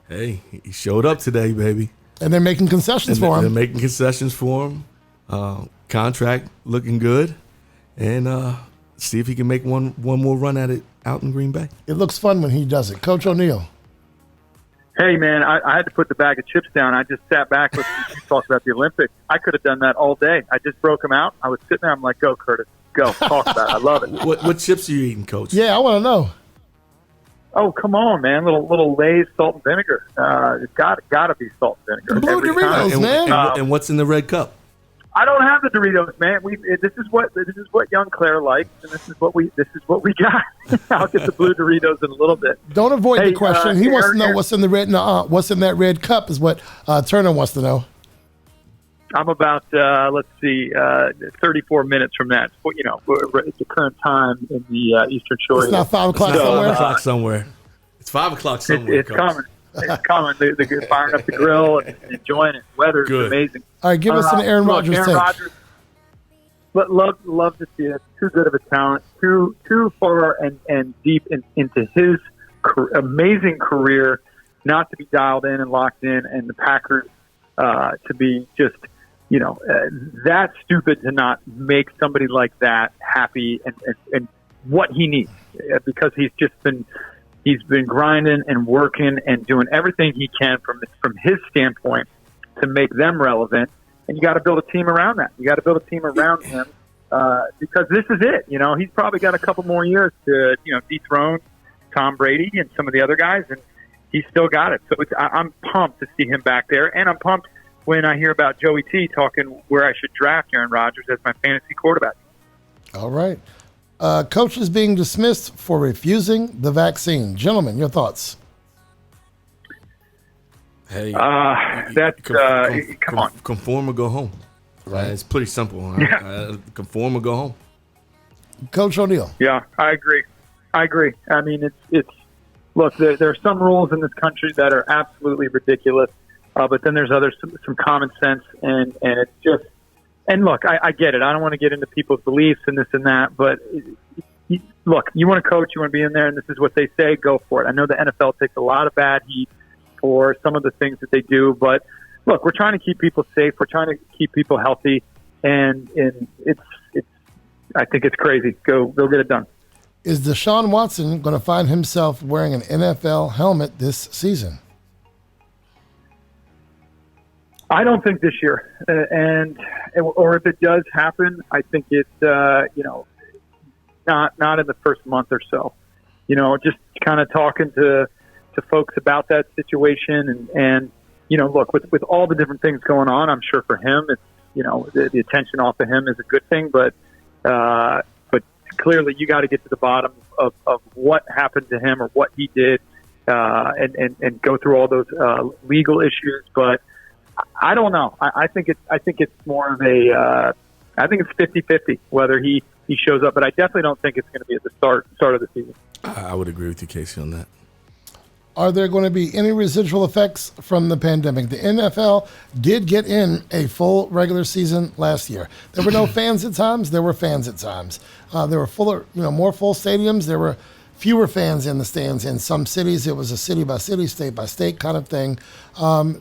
Hey, he showed up today, baby. And they're making concessions for him. They're making concessions for him. Contract looking good. And see if he can make one more run at it out in Green Bay. It looks fun when he does it. Coach O'Neill. Hey, man, I had to put the bag of chips down. I just sat back with you talked about the Olympics. I could have done that all day. I just broke them out. I was sitting there. I'm like, go, Kurtis. Go. Talk about it. I love it. What chips are you eating, Coach? Yeah, I want to know. Oh, come on, man! Little Lay's salt and vinegar. It's got to be salt and vinegar. Blue every Doritos, time. man. And what's in the red cup? I don't have the Doritos, man. This is what young Claire likes, and this is what we got. I'll get the blue Doritos in a little bit. Don't avoid the question. He wants to know what's in the red. What's in that red cup is what Turner wants to know. I'm about 34 minutes from that. It's the current time in the Eastern Shore. It's not 5 o'clock somewhere. It's 5 o'clock somewhere. It's coming. It's coming. They're firing up the grill and enjoying it. Weather's amazing. All right, give us an Aaron Rodgers take. Rodgers, love to see it. Too good of a talent. Too far and deep into his amazing career not to be dialed in and locked in, and the Packers to be just that stupid to not make somebody like that happy and what he needs, because he's been grinding and working and doing everything he can from his standpoint to make them relevant. And you got to build a team around that. You got to build a team around him because this is it. He's probably got a couple more years to dethrone Tom Brady and some of the other guys, and he's still got it. So I'm pumped to see him back there, and I'm pumped when I hear about Joey T talking where I should draft Aaron Rodgers as my fantasy quarterback. All right. Coach is being dismissed for refusing the vaccine. Gentlemen, your thoughts? Hey, come on. Conform or go home. Right. It's pretty simple. Conform or go home. Coach O'Neill. Yeah, I agree. I mean, it's look, there are some rules in this country that are absolutely ridiculous. But then there's some common sense, and it's just, and look, I get it. I don't want to get into people's beliefs and this and that, but look, you want to coach, you want to be in there, and this is what they say, go for it. I know the NFL takes a lot of bad heat for some of the things that they do, but look, we're trying to keep people safe. We're trying to keep people healthy, and it's I think it's crazy. Go get it done. Is Deshaun Watson going to find himself wearing an NFL helmet this season? I don't think this year, or if it does happen, I think it's not in the first month or so. Just kind of talking to folks about that situation, and look, with all the different things going on, I'm sure for him, it's the attention off of him is a good thing, but clearly you got to get to the bottom of what happened to him or what he did, and go through all those legal issues. But I don't know. I think it's more of a I think it's 50-50 whether he shows up, but I definitely don't think it's going to be at the start of the season. I would agree with you, Casey, on that. Are there going to be any residual effects from the pandemic? The NFL did get in a full regular season last year. There were no fans at times. There were fans at times. There were more full stadiums. There were fewer fans in the stands. In some cities, it was a city by city, state by state kind of thing.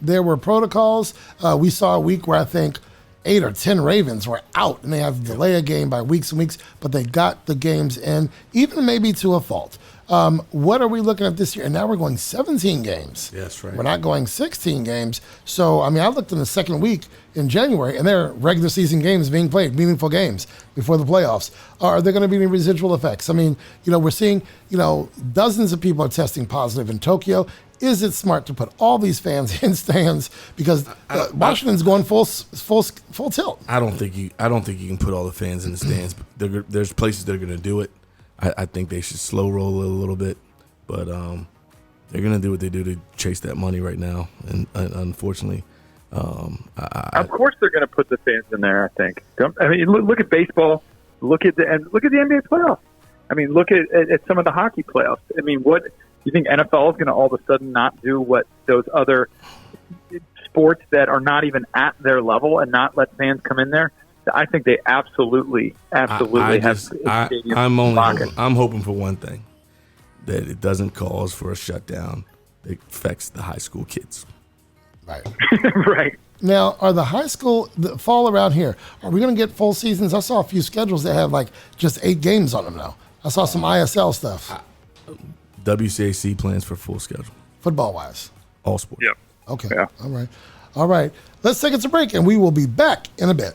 There were protocols. We saw a week where I think 8 or 10 Ravens were out, and they had to delay a game by weeks and weeks, but they got the games in, even maybe to a fault. What are we looking at this year? And now we're going 17 games. Yes, right. We're not going 16 games. So, I mean, I looked in the second week in January, and there are regular season games being played, meaningful games before the playoffs. Are there going to be any residual effects? I mean, we're seeing, dozens of people are testing positive in Tokyo. Is it smart to put all these fans in stands because Washington's going full tilt? I don't think you can put all the fans in the stands. There's places that are going to do it. I think they should slow roll it a little bit, but they're going to do what they do to chase that money right now. And unfortunately, of course they're going to put the fans in there. I think. I mean, look at baseball. Look at the NBA playoffs. I mean, look at some of the hockey playoffs. I mean, what you think NFL is going to all of a sudden not do what those other sports that are not even at their level and not let fans come in there? I think they absolutely have. I'm hoping for one thing, that it doesn't cause for a shutdown that affects the high school kids. Right. Right. Now, are the high school the fall around here? Are we going to get full seasons? I saw a few schedules that have like just 8 games on them now. I saw some ISL stuff. WCAC plans for full schedule. Football wise. All sports. Yep. Okay. Yeah. All right. Let's take it to break, and we will be back in a bit.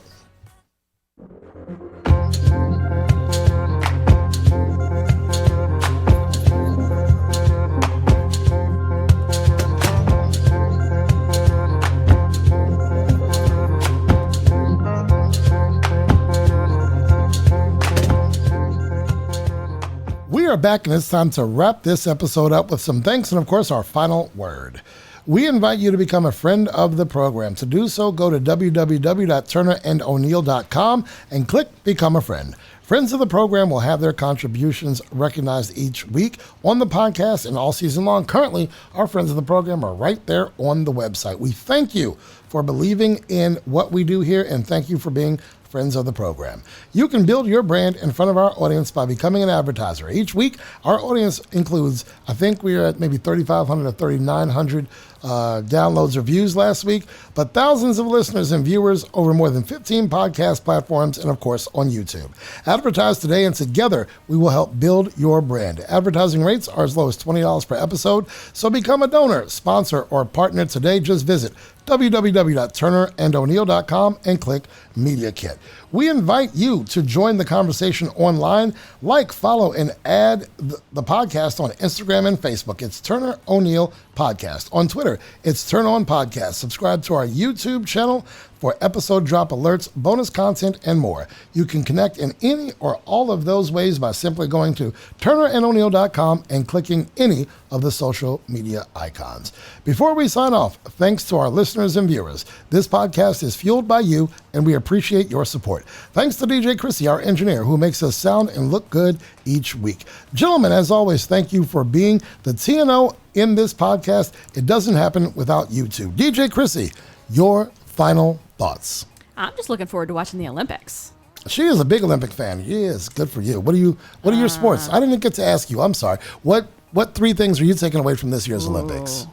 We are back, and it's time to wrap this episode up with some thanks and, of course, our final word. We invite you to become a friend of the program. To do so, go to www.turnerandoneal.com and click Become a Friend. Friends of the program will have their contributions recognized each week on the podcast and all season long. Currently, our friends of the program are right there on the website. We thank you for believing in what we do here, and thank you for being friends of the program. You can build your brand in front of our audience by becoming an advertiser. Each week, our audience includes, I think we are at maybe 3,500 or 3,900 downloads or views last week, but thousands of listeners and viewers over more than 15 podcast platforms and, of course, on YouTube. Advertise today, and together we will help build your brand. Advertising rates are as low as $20 per episode, so become a donor, sponsor, or partner today. Just visit www.turnerandoneal.com and click Media Kit. We invite you to join the conversation online. Like, follow, and add the podcast on Instagram and Facebook. It's Turner O'Neill Podcast. On Twitter, it's Turn On Podcast. Subscribe to our YouTube channel for episode drop alerts, bonus content, and more. You can connect in any or all of those ways by simply going to turnerandoneal.com and clicking any of the social media icons. Before we sign off, thanks to our listeners and viewers. This podcast is fueled by you, and we appreciate your support. Thanks to DJ Krissy, our engineer, who makes us sound and look good each week. Gentlemen, as always, thank you for being the TNO in this podcast. It doesn't happen without you two. DJ Krissy, your final thoughts. I'm just looking forward to watching the Olympics. She is a big Olympic fan. Yes, good for you. What are your sports? I didn't get to ask you. I'm sorry. What 3 things are you taking away from this year's Olympics?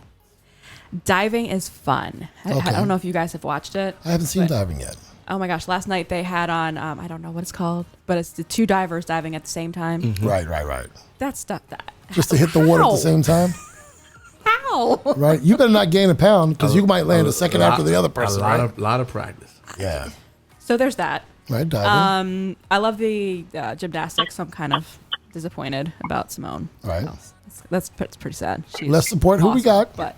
Diving is fun. Okay. I don't know if you guys have watched it. I haven't seen diving yet. Oh my gosh, last night they had on, I don't know what it's called, but it's the 2 divers diving at the same time. Mm-hmm. Right. That stuff. Just to hit the water at the same time? How? Right. You better not gain a pound, because you might land a second after the other person. A lot of practice. Yeah. So there's that. Right, diving. I love the gymnastics, so I'm kind of disappointed about Simone. Right. That's pretty sad. She's Let's support who we got. But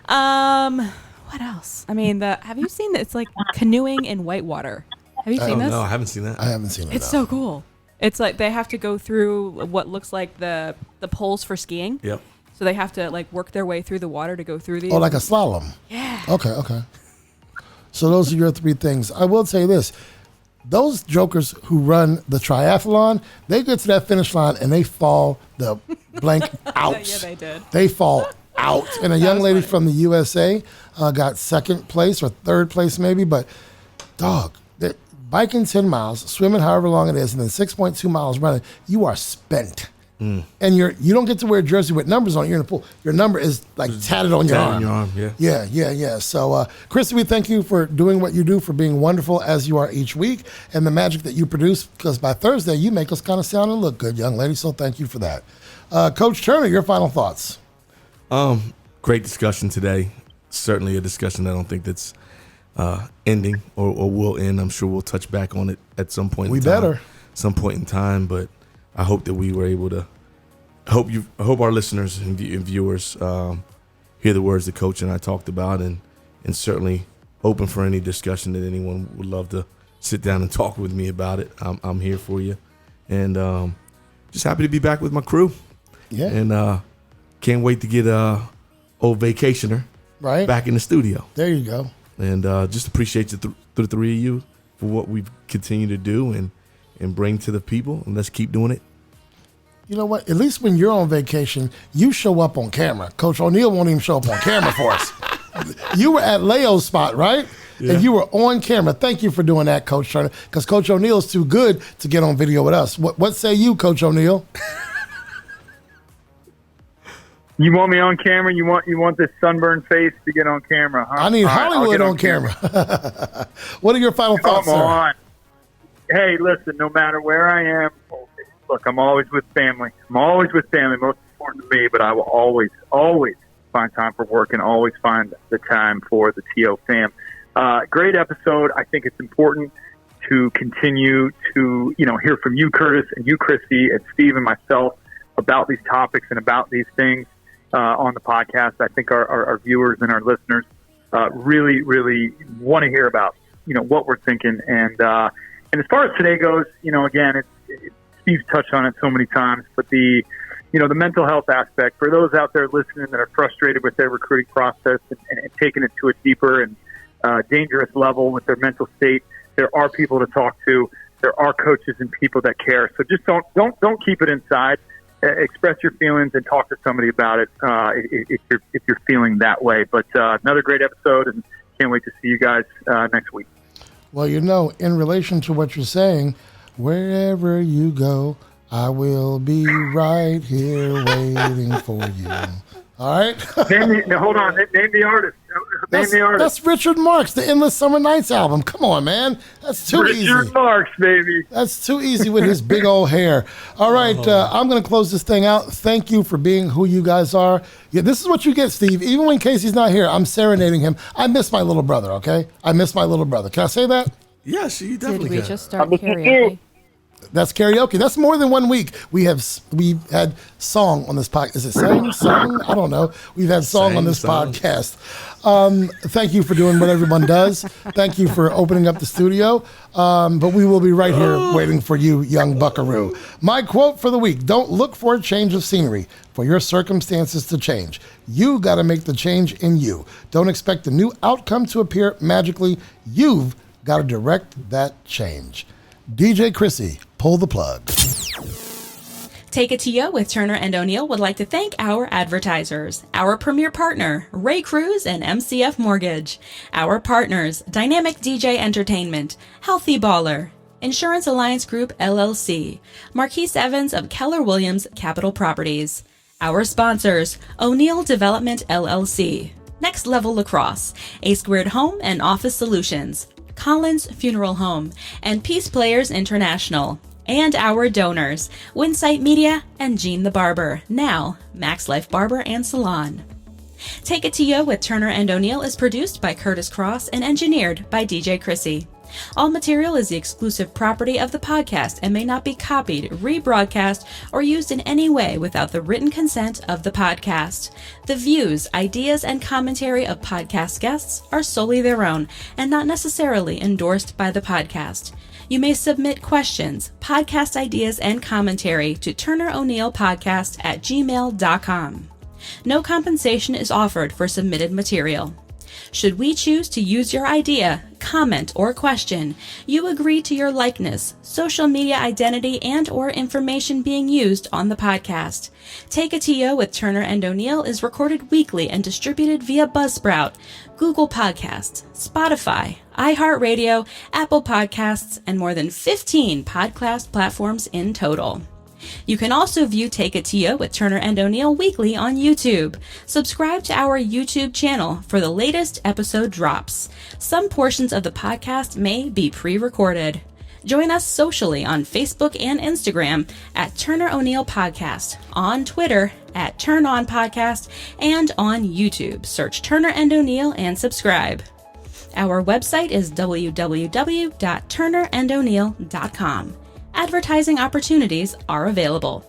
what else? I mean, have you seen that? It's like canoeing in whitewater. Have you seen this? No, I haven't seen that. I haven't seen it. It's so cool. It's like they have to go through what looks like the poles for skiing. Yep. So they have to like work their way through the water to go through these. Oh, like a slalom. Yeah. Okay. So those are your three things. I will say this. Those jokers who run the triathlon, they get to that finish line and they fall the blank out. Yeah, they did. They fall out. And a young was lady funny. from the USA got second place or third place maybe. But, dog, biking 10 miles, swimming however long it is, and then 6.2 miles running, you are spent. And you don't get to wear a jersey with numbers on it. You're in the pool. Your number is like tatted on your arm. Yeah. So, Krissy, we thank you for doing what you do, for being wonderful as you are each week, and the magic that you produce, because by Thursday, you make us kind of sound and look good, young lady. So thank you for that. Coach Turner, your final thoughts. Great discussion today. Certainly a discussion I don't think that's ending or will end. I'm sure we'll touch back on it at some point some point in time, but I hope that we were able to I hope our listeners and viewers hear the words that Coach and I talked about, and certainly open for any discussion that anyone would love to sit down and talk with me about it. I'm here for you, and just happy to be back with my crew. Yeah, and can't wait to get old vacationer back in the studio. There you go. And just appreciate the three of you for what we've continued to do and bring to the people, and let's keep doing it. You know what? At least when you're on vacation, you show up on camera. Coach O'Neal won't even show up on camera for us. You were at Leo's spot, right? Yeah. And you were on camera. Thank you for doing that, Coach Turner, because Coach O'Neal's too good to get on video with us. What say you, Coach O'Neal? You want me on camera? You want this sunburned face to get on camera, huh? I need Hollywood on camera. What are your final thoughts, Come on. Hey, listen, no matter where I am, look, I'm always with family. Most important to me, but I will always find time for work and always find the time for the TO fam. Great episode. I think it's important to continue to, hear from you, Kurtis, and you, Krissy, and Steve and myself about these topics and about these things on the podcast. I think our viewers and our listeners really, really want to hear about, what we're thinking. And as far as today goes, again, Steve's touched on it so many times, but the mental health aspect for those out there listening that are frustrated with their recruiting process and taking it to a deeper and dangerous level with their mental state, there are people to talk to. There are coaches and people that care. So just don't keep it inside. Express your feelings and talk to somebody about it if you're feeling that way. But another great episode, and can't wait to see you guys next week. Well, in relation to what you're saying, wherever you go, I will be right here waiting for you. All right? Hold on. Name the artist. That's Richard Marx, the Endless Summer Nights album. Come on, man. That's too easy. Richard Marx, baby. That's too easy with his big old hair. All right, I'm going to close this thing out. Thank you for being who you guys are. Yeah, this is what you get, Steve. Even when Casey's not here, I'm serenading him. I miss my little brother, okay? I miss my little brother. Can I say that? Yes, you definitely can. Did we just start karaoke? That's karaoke. That's more than 1 week. We've had song on this podcast. Is it song? I don't know. We've had song on this podcast. Thank you for doing what everyone does. Thank you for opening up the studio. But we will be right here waiting for you, young buckaroo. My quote for the week: don't look for a change of scenery for your circumstances to change. You got to make the change in you. Don't expect the new outcome to appear magically. You've got to direct that change. DJ Krissy, pull the plug. Take It To You with Turner and O'Neal would like to thank our advertisers, our premier partner, Ray Cruz and MCF Mortgage, our partners, Dynamic DJ Entertainment, Healthy Baller, Insurance Alliance Group LLC, Marquise Evans of Keller Williams Capital Properties, our sponsors, O'Neal Development LLC, Next Level Lacrosse, A Squared Home and Office Solutions, Collins Funeral Home, and Peace Players International, and our donors, Winsight Media and Gene the Barber, now Max Life Barber and Salon. Take It To You with Turner and O'Neal is produced by Curtis Cross and engineered by DJ Krissy. All material is the exclusive property of the podcast and may not be copied, rebroadcast, or used in any way without the written consent of the podcast. The views, ideas, and commentary of podcast guests are solely their own and not necessarily endorsed by the podcast. You may submit questions, podcast ideas, and commentary to turneroneilpodcast@gmail.com. No compensation is offered for submitted material. Should we choose to use your idea, comment, or question, you agree to your likeness, social media identity, and/or information being used on the podcast. Take a TO with Turner and O'Neill is recorded weekly and distributed via Buzzsprout, Google Podcasts, Spotify, iHeartRadio, Apple Podcasts, and more than 15 podcast platforms in total. You can also view Take a TO with Turner and O'Neill weekly on YouTube. Subscribe to our YouTube channel for the latest episode drops. Some portions of the podcast may be pre-recorded. Join us socially on Facebook and Instagram at Turner O'Neill Podcast, on Twitter at Turn On Podcast, and on YouTube. Search Turner and O'Neill and subscribe. Our website is www.turnerando'neill.com. Advertising opportunities are available.